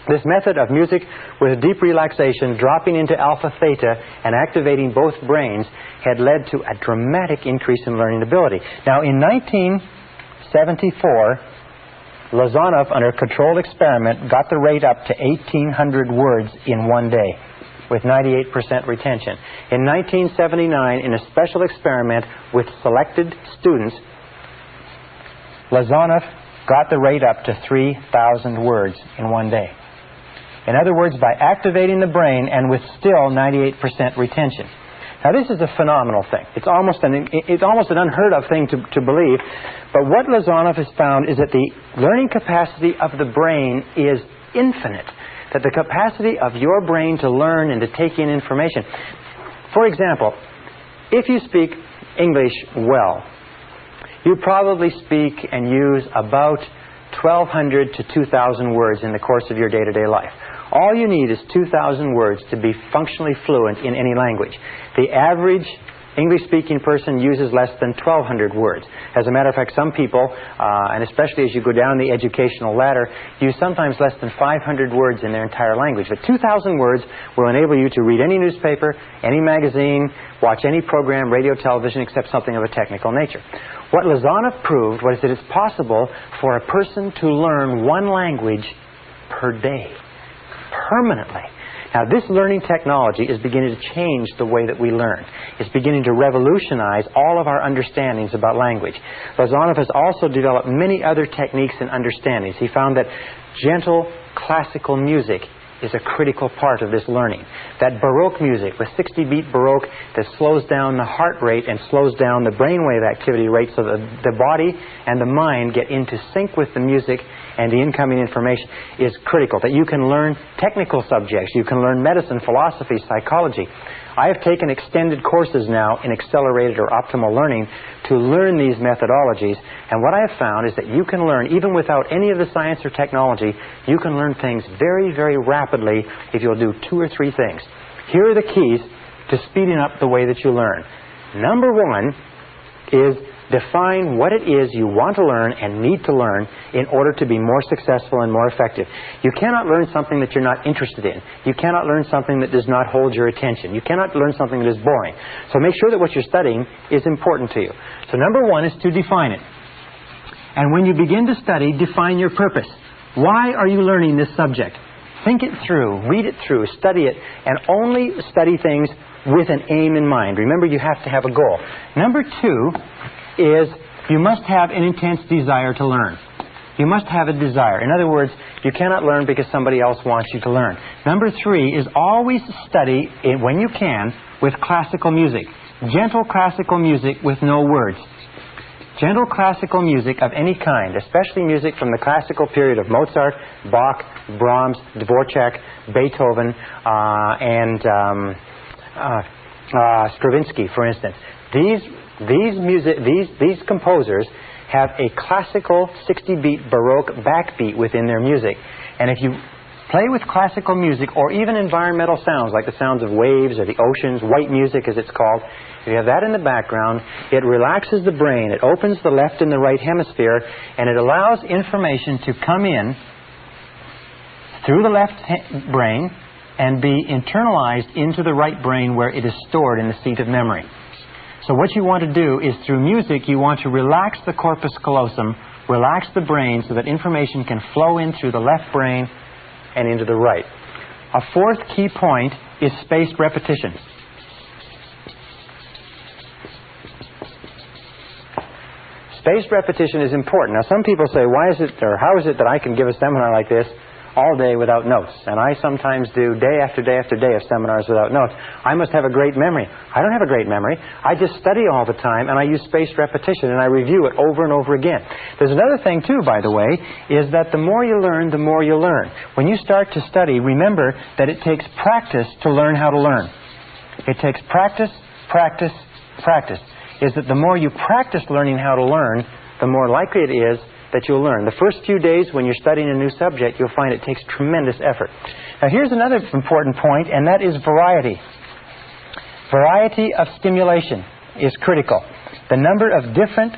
this method of music with deep relaxation, dropping into alpha theta and activating both brains had led to a dramatic increase in learning ability. Now, in 1974, Lazanov, under a controlled experiment, got the rate up to 1,800 words in one day, with 98% retention. In 1979, in a special experiment with selected students, Lazanov got the rate up to 3,000 words in one day. In other words, by activating the brain and with still 98% retention. Now, this is a phenomenal thing. It's almost an unheard of thing to believe. But what Lazanov has found is that the learning capacity of the brain is infinite. That the capacity of your brain to learn and to take in information. For example, if you speak English well, you probably speak and use about 1,200 to 2,000 words in the course of your day-to-day life. All you need is 2,000 words to be functionally fluent in any language. The average English-speaking person uses less than 1,200 words. As a matter of fact, some people, and especially as you go down the educational ladder, use sometimes less than 500 words in their entire language. But 2,000 words will enable you to read any newspaper, any magazine, watch any program, radio, television, except something of a technical nature. What Lazanov proved was that it's possible for a person to learn one language per day, permanently. Now, this learning technology is beginning to change the way that we learn. It's beginning to revolutionize all of our understandings about language. Lazanov has also developed many other techniques and understandings. He found that gentle classical music is a critical part of this learning. That Baroque music, with 60-beat Baroque, that slows down the heart rate and slows down the brainwave activity rate so that the body and the mind get into sync with the music and the incoming information is critical, that you can learn technical subjects, you can learn medicine, philosophy, psychology. I have taken extended courses now in accelerated or optimal learning to learn these methodologies, and what I have found is that you can learn, even without any of the science or technology, you can learn things very, very rapidly if you'll do 2 or 3 things. Here are the keys to speeding up the way that you learn. Number 1 is define what it is you want to learn and need to learn in order to be more successful and more effective. You cannot learn something that you're not interested in. You cannot learn something that does not hold your attention. You cannot learn something that is boring. So make sure that what you're studying is important to you. So number 1 is to define it. And when you begin to study, define your purpose. Why are you learning this subject? Think it through, read it through, study it, and only study things with an aim in mind. Remember, you have to have a goal. Number 2 is you must have an intense desire to learn. You must have a desire. In other words, you cannot learn because somebody else wants you to learn. Number 3 is always study, when you can, with classical music. Gentle classical music with no words. Gentle classical music of any kind, especially music from the classical period of Mozart, Bach, Brahms, Dvorak, Beethoven, and Stravinsky, for instance. These composers have a classical 60-beat Baroque backbeat within their music. And if you play with classical music or even environmental sounds like the sounds of waves or the oceans, white music as it's called, if you have that in the background, it relaxes the brain, it opens the left and the right hemisphere, and it allows information to come in through the left brain and be internalized into the right brain where it is stored in the seat of memory. So what you want to do is through music you want to relax the corpus callosum, relax the brain so that information can flow in through the left brain and into the right. A 4th key point is spaced repetition. Spaced repetition is important. Now some people say, why is it, or how is it that I can give a seminar like this all day without notes? And I sometimes do day after day after day of seminars without notes. I must have a great memory. I don't have a great memory. I just study all the time, and I use spaced repetition, and I review it over and over again. There's another thing, too, by the way, is that the more you learn, the more you learn. When you start to study, remember that it takes practice to learn how to learn. It takes practice, practice, practice. Is that the more you practice learning how to learn, the more likely it is that you'll learn. The first few days when you're studying a new subject, you'll find it takes tremendous effort. Now here's another important point, and that is variety. Variety of stimulation is critical. The number of different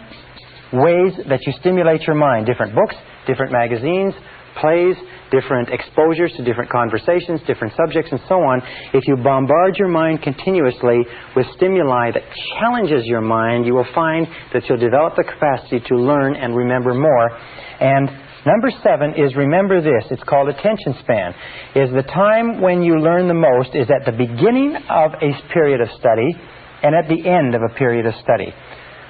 ways that you stimulate your mind, different books, different magazines, plays, different exposures to different conversations, different subjects, and so on. If you bombard your mind continuously with stimuli that challenges your mind, you will find that you'll develop the capacity to learn and remember more. And number 7 is remember this. It's called attention span. Is the time when you learn the most is at the beginning of a period of study and at the end of a period of study.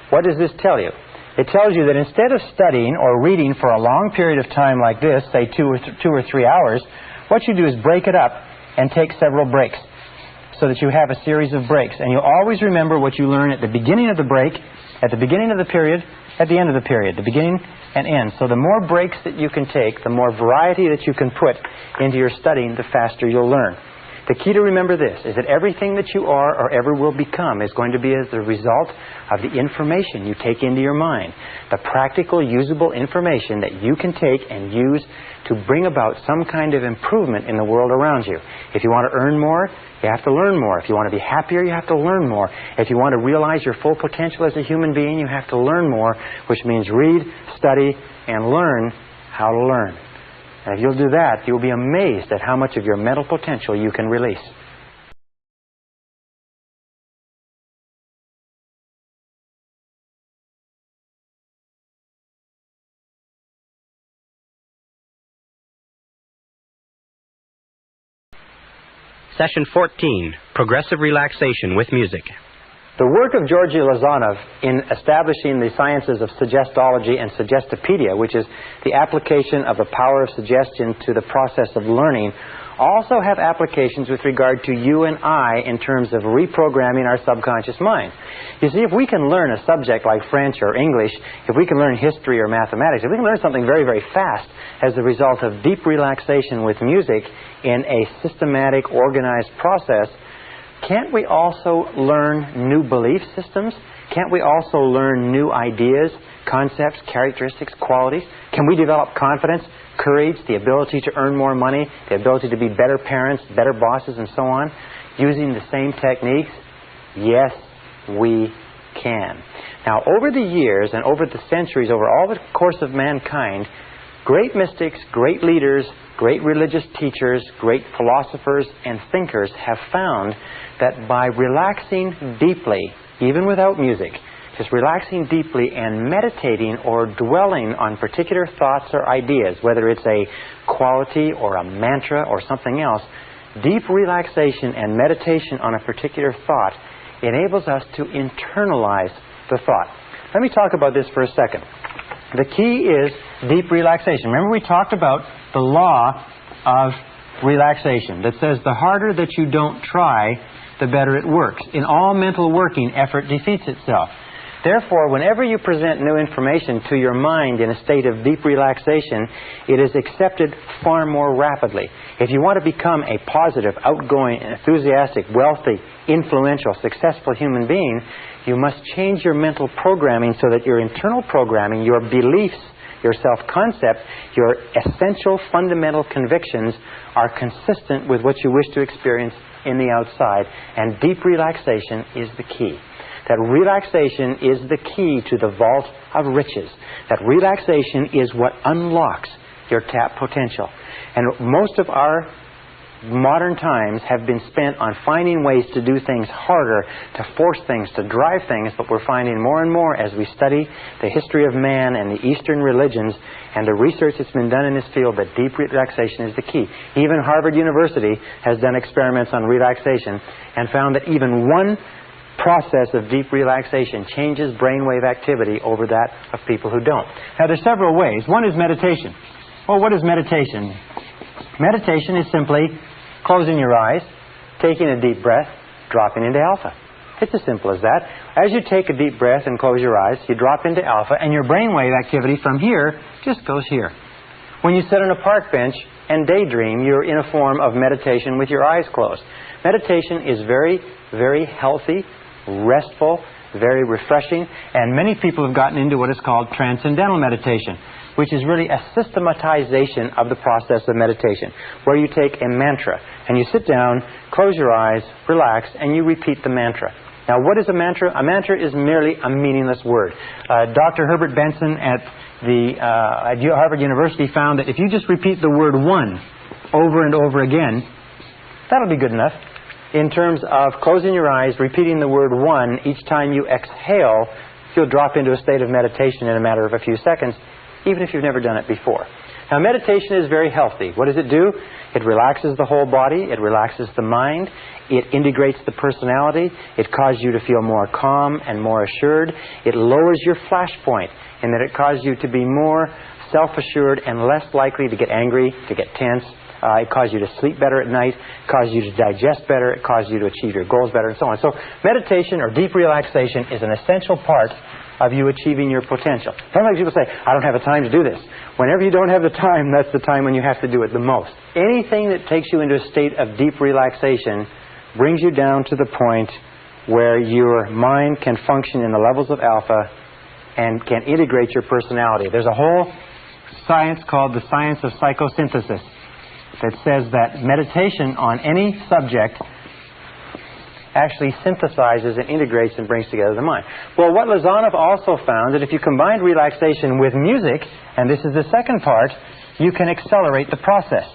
What does this tell you? It tells you that instead of studying or reading for a long period of time like this, say 2 or 3 hours, what you do is break it up and take several breaks so that you have a series of breaks. And you'll always remember what you learn at the beginning of the break, at the beginning of the period, at the end of the period, the beginning and end. So the more breaks that you can take, the more variety that you can put into your studying, the faster you'll learn. The key to remember this is that everything that you are or ever will become is going to be as a result of the information you take into your mind. The practical, usable information that you can take and use to bring about some kind of improvement in the world around you. If you want to earn more, you have to learn more. If you want to be happier, you have to learn more. If you want to realize your full potential as a human being, you have to learn more, which means read, study, and learn how to learn. And if you'll do that, you'll be amazed at how much of your mental potential you can release. Session 14, Progressive Relaxation with Music. The work of Georgy Lazanov in establishing the sciences of suggestology and suggestopedia, which is the application of the power of suggestion to the process of learning, also have applications with regard to you and I in terms of reprogramming our subconscious mind. You see, if we can learn a subject like French or English, if we can learn history or mathematics, if we can learn something very, very fast as a result of deep relaxation with music in a systematic, organized process, can't we also learn new belief systems? Can't we also learn new ideas, concepts, characteristics, qualities? Can we develop confidence, courage, the ability to earn more money, the ability to be better parents, better bosses, and so on, using the same techniques? Yes, we can. Now, over the years and over the centuries, over all the course of mankind, great mystics, great leaders, great religious teachers, great philosophers and thinkers have found that by relaxing deeply, even without music, just relaxing deeply and meditating or dwelling on particular thoughts or ideas, whether it's a quality or a mantra or something else, deep relaxation and meditation on a particular thought enables us to internalize the thought. Let me talk about this for a second. The key is deep relaxation. Remember, we talked about the law of relaxation that says the harder that you don't try, the better it works. In all mental working, effort defeats itself. Therefore, whenever you present new information to your mind in a state of deep relaxation, it is accepted far more rapidly. If you want to become a positive, outgoing, enthusiastic, wealthy, influential, successful human being, you must change your mental programming so that your internal programming, your beliefs, your self-concept, your essential fundamental convictions are consistent with what you wish to experience in the outside. And deep relaxation is the key. That relaxation is the key to the vault of riches. That relaxation is what unlocks your tapped potential. And most of our modern times have been spent on finding ways to do things harder, to force things, to drive things, but we're finding more and more as we study the history of man and the Eastern religions and the research that's been done in this field that deep relaxation is the key. Even Harvard University has done experiments on relaxation and found that even one process of deep relaxation changes brainwave activity over that of people who don't. Now, there's several ways. One is meditation. Well, what is meditation? Meditation is simply closing your eyes, taking a deep breath, dropping into alpha. It's as simple as that. As you take a deep breath and close your eyes, you drop into alpha, and your brainwave activity from here just goes here. When you sit on a park bench and daydream, you're in a form of meditation with your eyes closed. Meditation is very, very healthy, restful, very refreshing, and many people have gotten into what is called transcendental meditation, which is really a systematization of the process of meditation, where you take a mantra and you sit down, close your eyes, relax, and you repeat the mantra. Now, what is a mantra? A mantra is merely a meaningless word. Dr. Herbert Benson at Harvard University found that if you just repeat the word one over and over again, that'll be good enough. In terms of closing your eyes, repeating the word one each time you exhale, you'll drop into a state of meditation in a matter of a few seconds, even if you've never done it before. Now, meditation is very healthy. What does it do? It relaxes the whole body. It relaxes the mind. It integrates the personality. It causes you to feel more calm and more assured. It lowers your flash point in that it causes you to be more self-assured and less likely to get angry, to get tense. It causes you to sleep better at night. It causes you to digest better. It causes you to achieve your goals better, and so on. So meditation or deep relaxation is an essential part of you achieving your potential. Sometimes people say, I don't have the time to do this. Whenever you don't have the time, that's the time when you have to do it the most. Anything that takes you into a state of deep relaxation brings you down to the point where your mind can function in the levels of alpha and can integrate your personality. There's a whole science called the science of psychosynthesis that says that meditation on any subject actually synthesizes and integrates and brings together the mind. Well, what Lazanov also found that if you combine relaxation with music, and this is the second part, you can accelerate the process.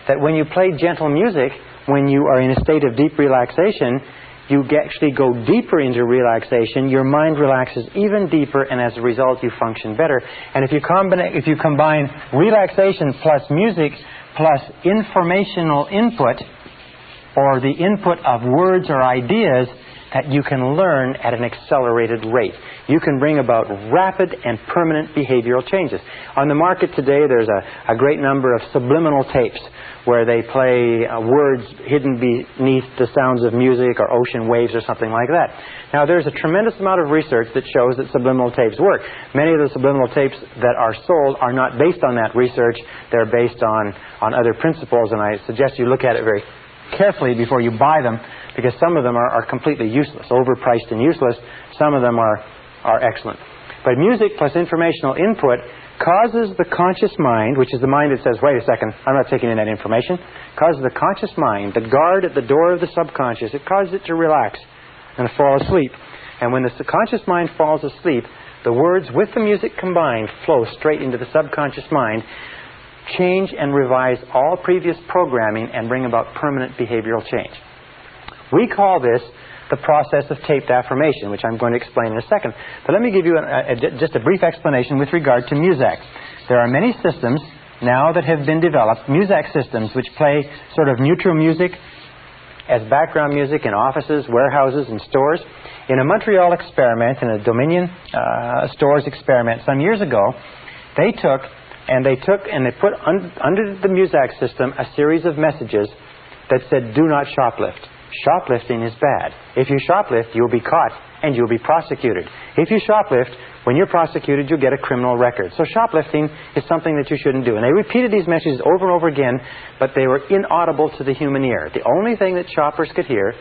That when you play gentle music, when you are in a state of deep relaxation, you actually go deeper into relaxation, your mind relaxes even deeper, and as a result you function better. And if you combine relaxation plus music plus informational input, or the input of words or ideas, that you can learn at an accelerated rate. You can bring about rapid and permanent behavioral changes. On the market today, there's a great number of subliminal tapes where they play words hidden beneath the sounds of music or ocean waves or something like that. Now, there's a tremendous amount of research that shows that subliminal tapes work. Many of the subliminal tapes that are sold are not based on that research. They're based on other principles, and I suggest you look at it very carefully before you buy them, because some of them are completely useless, overpriced and useless. Some of them are excellent. But music plus informational input causes the conscious mind, which is the mind that says, wait a second, I'm not taking in that information, causes the conscious mind, the guard at the door of the subconscious, it causes it to relax and fall asleep. And when the subconscious mind falls asleep, the words with the music combined flow straight into the subconscious mind, change and revise all previous programming, and bring about permanent behavioral change. We call this the process of taped affirmation, which I'm going to explain in a second. But let me give you just a brief explanation with regard to Muzak. There are many systems now that have been developed, Muzak systems, which play sort of neutral music as background music in offices, warehouses, and stores. In a Montreal experiment, in a Dominion stores experiment some years ago, they put under the Muzak system a series of messages that said, do not shoplift. Shoplifting is bad. If you shoplift, you'll be caught and you'll be prosecuted. If you shoplift, when you're prosecuted, you'll get a criminal record. So shoplifting is something that you shouldn't do. And they repeated these messages over and over again, but they were inaudible to the human ear. The only thing that shoppers could hear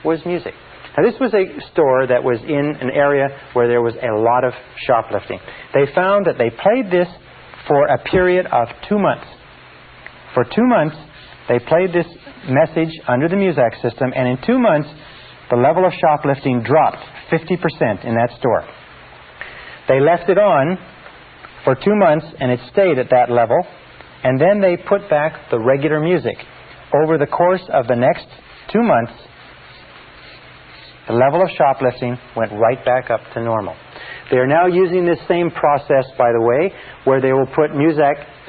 was music. Now, this was a store that was in an area where there was a lot of shoplifting. They found that they played this for a period of 2 months. For 2 months, they played this message under the Muzak system, and in 2 months, the level of shoplifting dropped 50% in that store. They left it on for 2 months, and it stayed at that level, and then they put back the regular music. Over the course of the next 2 months, the level of shoplifting went right back up to normal. They are now using this same process, by the way, where they will put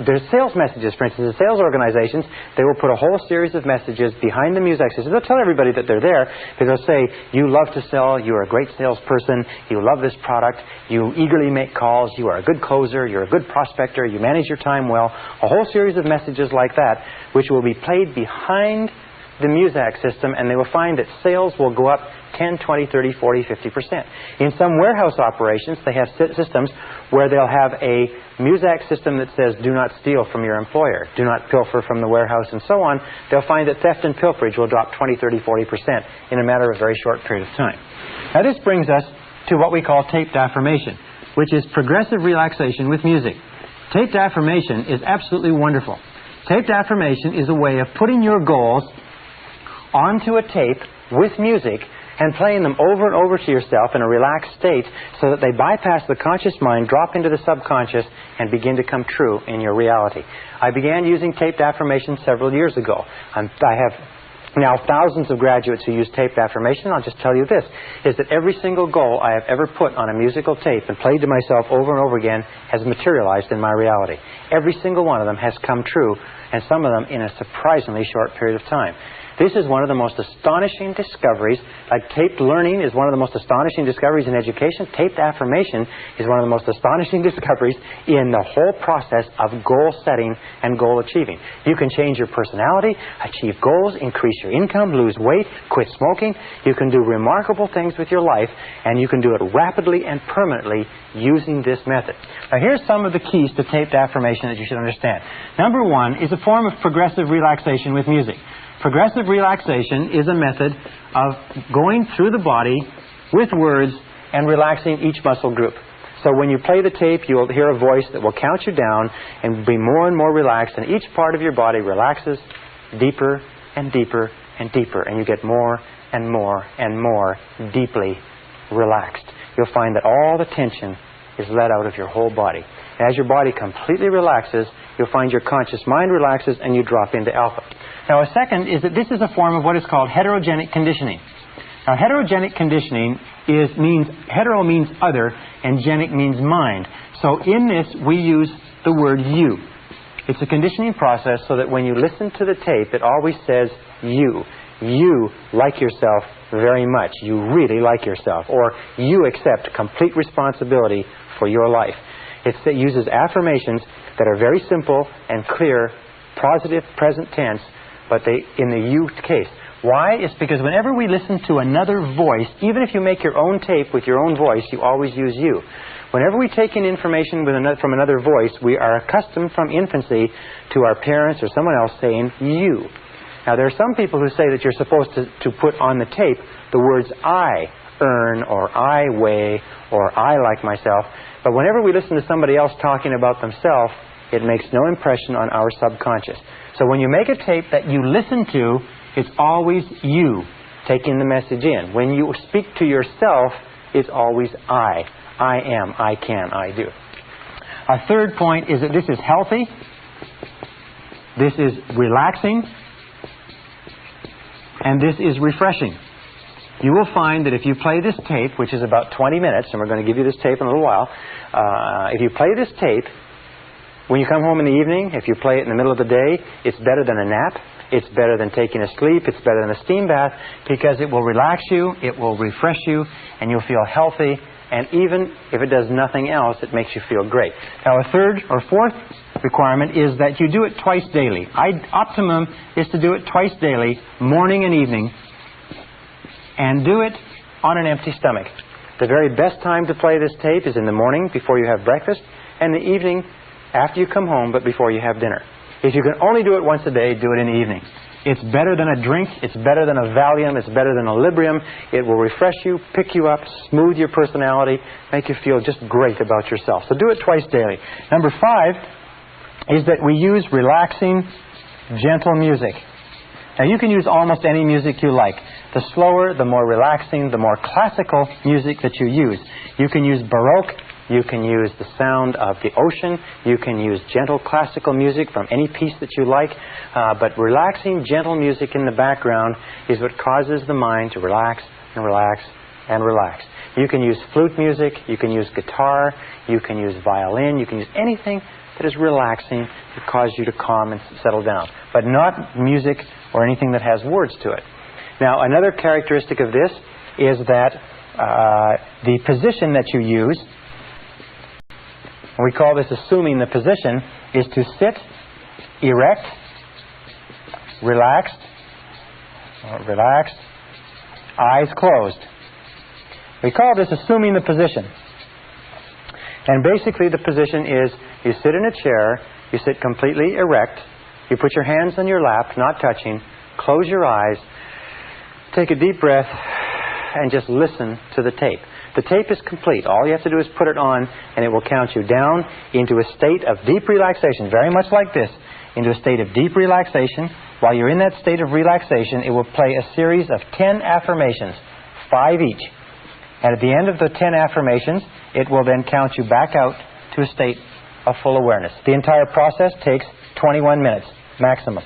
there's sales messages, for instance, in sales organizations, they will put a whole series of messages behind the Muzak system. They'll tell everybody that they're there, because they'll say, you love to sell, you're a great salesperson, you love this product, you eagerly make calls, you are a good closer, you're a good prospector, you manage your time well. A whole series of messages like that, which will be played behind the Muzak system, and they will find that sales will go up 10, 20, 30, 40, 50%. In some warehouse operations, they have systems where they'll have a Muzak system that says, do not steal from your employer, do not pilfer from the warehouse, and so on. They'll find that theft and pilferage will drop 20, 30, 40% in a matter of a very short period of time. Now, this brings us to what we call taped affirmation, which is progressive relaxation with music. Taped affirmation is absolutely wonderful. Taped affirmation is a way of putting your goals onto a tape with music and playing them over and over to yourself in a relaxed state so that they bypass the conscious mind, drop into the subconscious, and begin to come true in your reality. I began using taped affirmation several years ago. I have now thousands of graduates who use taped affirmation. I'll just tell you this, is that every single goal I have ever put on a musical tape and played to myself over and over again has materialized in my reality. Every single one of them has come true, and some of them in a surprisingly short period of time. This is one of the most astonishing discoveries. Like taped learning is one of the most astonishing discoveries in education. Taped affirmation is one of the most astonishing discoveries in the whole process of goal setting and goal achieving. You can change your personality, achieve goals, increase your income, lose weight, quit smoking. You can do remarkable things with your life, and you can do it rapidly and permanently using this method. Now, here's some of the keys to taped affirmation that you should understand. Number one is a form of progressive relaxation with music. Progressive relaxation is a method of going through the body with words and relaxing each muscle group. So when you play the tape, you'll hear a voice that will count you down and be more and more relaxed, and each part of your body relaxes deeper and deeper and deeper, and you get more and more and more deeply relaxed. You'll find that all the tension is let out of your whole body. As your body completely relaxes, you'll find your conscious mind relaxes and you drop into alpha. Now, a second is that this is a form of what is called heterogenic conditioning. Now, heterogenic conditioning means hetero means other and genic means mind. So in this, we use the word you. It's a conditioning process so that when you listen to the tape, it always says you. you like yourself very much. You really like yourself. Or you accept complete responsibility for your life. It uses affirmations that are very simple and clear, positive, present tense, but they in the you case. Why? It's because whenever we listen to another voice, even if you make your own tape with your own voice, you always use you. Whenever we take in information from another voice, we are accustomed from infancy to our parents or someone else saying you. Now, there are some people who say that you're supposed to put on the tape the words I earn or I weigh or I like myself. But whenever we listen to somebody else talking about themselves, it makes no impression on our subconscious. So when you make a tape that you listen to, it's always you taking the message in. When you speak to yourself, it's always I. I am, I can, I do. A third point is that this is healthy. This is relaxing. And this is refreshing. You will find that if you play this tape, which is about 20 minutes, and we're going to give you this tape in a little while, if you play this tape, when you come home in the evening, if you play it in the middle of the day, it's better than a nap. It's better than taking a sleep. It's better than a steam bath because it will relax you, it will refresh you, and you'll feel healthy. And even if it does nothing else, it makes you feel great. Now, a third or fourth requirement is that you do it twice daily. Optimum is to do it twice daily, morning and evening, and do it on an empty stomach. The very best time to play this tape is in the morning before you have breakfast, and the evening after you come home but before you have dinner. If you can only do it once a day, do it in the evening. It's better than a drink. It's better than a Valium. It's better than a Librium. It will refresh you, pick you up, smooth your personality, make you feel just great about yourself. So do it twice daily. Number 5 is that we use relaxing, gentle music. Now, you can use almost any music you like. The slower, the more relaxing, the more classical music that you use. You can use Baroque. You can use the sound of the ocean. You can use gentle classical music from any piece that you like. But relaxing, gentle music in the background is what causes the mind to relax and relax and relax. You can use flute music. You can use guitar. You can use violin. You can use anything that is relaxing to cause you to calm and settle down. But not music or anything that has words to it. Now, another characteristic of this is that the position that you use, we call this assuming the position, is to sit erect, relaxed, eyes closed. We call this assuming the position. And basically the position is you sit in a chair, you sit completely erect, you put your hands on your lap, not touching, close your eyes, take a deep breath, and just listen to the tape. The tape is complete. All you have to do is put it on, and it will count you down into a state of deep relaxation, very much like this, into a state of deep relaxation. While you're in that state of relaxation, it will play a series of 10 affirmations, 5 each. And at the end of the 10 affirmations, it will then count you back out to a state of full awareness. The entire process takes 21 minutes, maximum.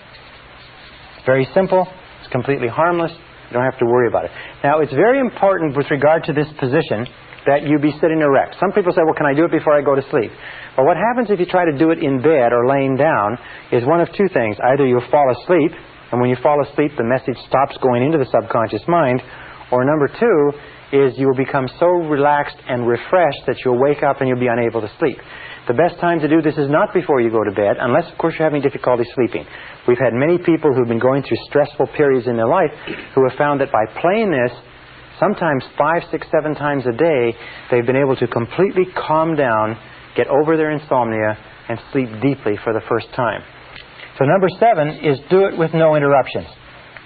It's very simple. It's completely harmless. You don't have to worry about it. Now, it's very important with regard to this position that you be sitting erect. Some people say, well, can I do it before I go to sleep? Well, what happens if you try to do it in bed or laying down is one of two things. Either you'll fall asleep, and when you fall asleep, the message stops going into the subconscious mind, or number 2 is you will become so relaxed and refreshed that you'll wake up and you'll be unable to sleep. The best time to do this is not before you go to bed, unless, of course, you're having difficulty sleeping. We've had many people who've been going through stressful periods in their life who have found that by playing this, sometimes 5, 6, 7 times a day, they've been able to completely calm down, get over their insomnia, and sleep deeply for the first time. So number 7 is do it with no interruptions.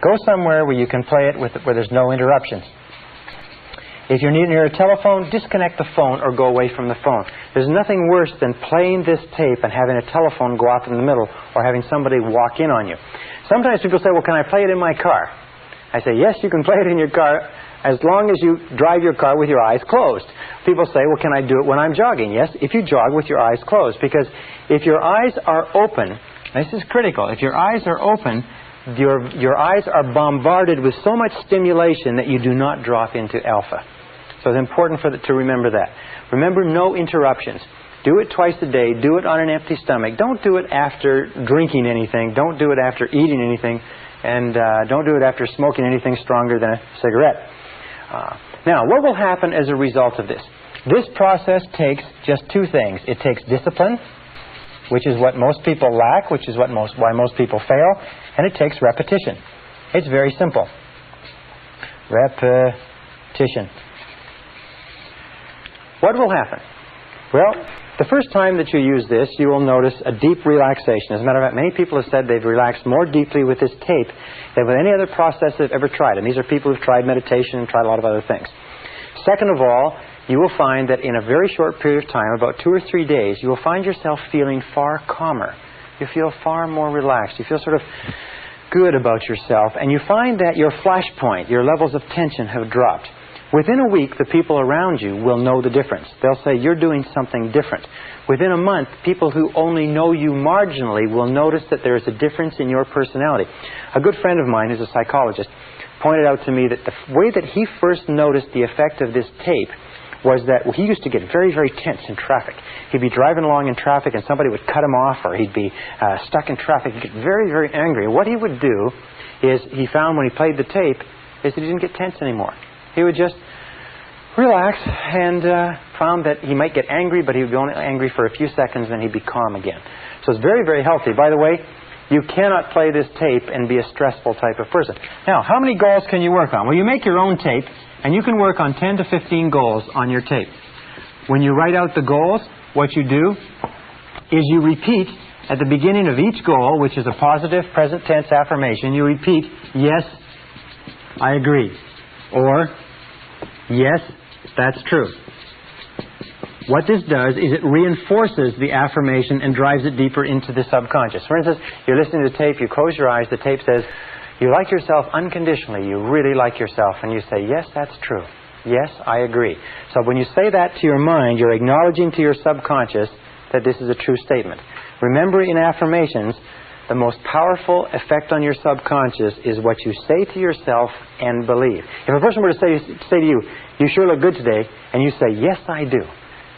Go somewhere where you can play it where there's no interruptions. If you're near a telephone, disconnect the phone or go away from the phone. There's nothing worse than playing this tape and having a telephone go off in the middle or having somebody walk in on you. Sometimes people say, well, can I play it in my car? I say, yes, you can play it in your car as long as you drive your car with your eyes closed. People say, well, can I do it when I'm jogging? Yes, if you jog with your eyes closed. Because if your eyes are open, this is critical, if your eyes are open, your eyes are bombarded with so much stimulation that you do not drop into alpha. So it's important to remember that. Remember, no interruptions. Do it twice a day. Do it on an empty stomach. Don't do it after drinking anything. Don't do it after eating anything. And don't do it after smoking anything stronger than a cigarette. Now, what will happen as a result of this? This process takes just two things. It takes discipline, which is what most people lack, which is why most people fail, and it takes repetition. It's very simple. Repetition. What will happen? Well, the first time that you use this, you will notice a deep relaxation. As a matter of fact, many people have said they've relaxed more deeply with this tape than with any other process they've ever tried. And these are people who've tried meditation and tried a lot of other things. Second of all, you will find that in a very short period of time, about 2 or 3 days, you will find yourself feeling far calmer. You feel far more relaxed. You feel sort of good about yourself. And you find that your flashpoint, your levels of tension have dropped. Within a week, the people around you will know the difference. They'll say, you're doing something different. Within a month, people who only know you marginally will notice that there is a difference in your personality. A good friend of mine, who's a psychologist, pointed out to me that the way that he first noticed the effect of this tape was that he used to get very, very tense in traffic. He'd be driving along in traffic and somebody would cut him off, or he'd be stuck in traffic. He'd get very, very angry. What he would do is, he found when he played the tape, is that he didn't get tense anymore. He would just relax, and found that he might get angry, but he would be only angry for a few seconds, then he'd be calm again. So it's very, very healthy. By the way, you cannot play this tape and be a stressful type of person. Now, how many goals can you work on? Well, you make your own tape, and you can work on 10 to 15 goals on your tape. When you write out the goals, what you do is you repeat at the beginning of each goal, which is a positive present tense affirmation, you repeat, yes, I agree. Or, yes, that's true. What this does is it reinforces the affirmation and drives it deeper into the subconscious. For instance, you're listening to the tape, you close your eyes, the tape says, you like yourself unconditionally, you really like yourself, and you say, yes, that's true. Yes, I agree. So when you say that to your mind, you're acknowledging to your subconscious that this is a true statement. Remember, in affirmations, the most powerful effect on your subconscious is what you say to yourself and believe. If a person were to say to you, you sure look good today, and you say, yes, I do.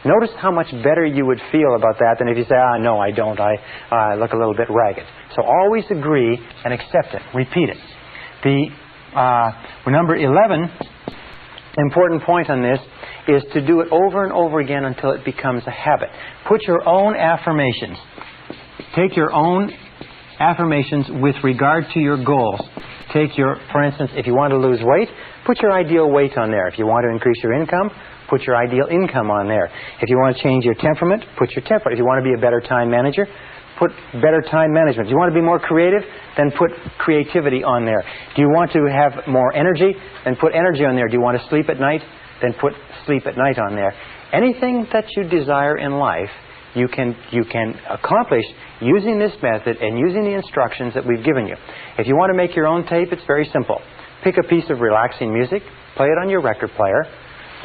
Notice how much better you would feel about that than if you say, no, I don't. I look a little bit ragged. So always agree and accept it. Repeat it. The number 11 important point on this is to do it over and over again until it becomes a habit. Put your own affirmations. Take your own affirmations with regard to your goals. For instance, if you want to lose weight, put your ideal weight on there. If you want to increase your income, put your ideal income on there. If you want to change your temperament, put your temperament. If you want to be a better time manager, put better time management. If you want to be more creative, then put creativity on there. Do you want to have more energy? Then put energy on there. Do you want to sleep at night? Then put sleep at night on there. Anything that you desire in life, you can accomplish using this method and using the instructions that we've given you. If you want to make your own tape, it's very simple. Pick a piece of relaxing music, play it on your record player,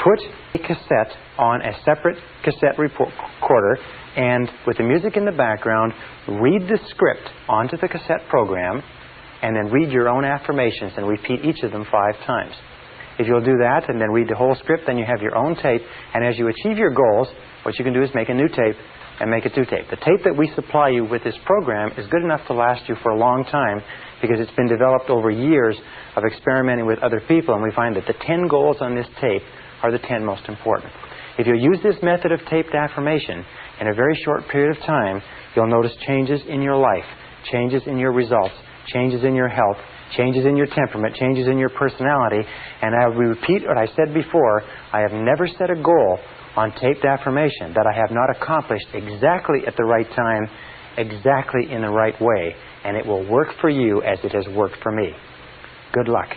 put a cassette on a separate cassette recorder, and with the music in the background, read the script onto the cassette program, and then read your own affirmations and repeat each of them 5 times. If you'll do that and then read the whole script, then you have your own tape, and as you achieve your goals, what you can do is make a new tape and make a new tape. The tape that we supply you with this program is good enough to last you for a long time because it's been developed over years of experimenting with other people, and we find that the 10 goals on this tape are the 10 most important. If you use this method of taped affirmation in a very short period of time, you'll notice changes in your life, changes in your results, changes in your health, changes in your temperament, changes in your personality. And I will repeat what I said before, I have never set a goal on taped affirmation that I have not accomplished exactly at the right time, exactly in the right way. And it will work for you as it has worked for me. Good luck.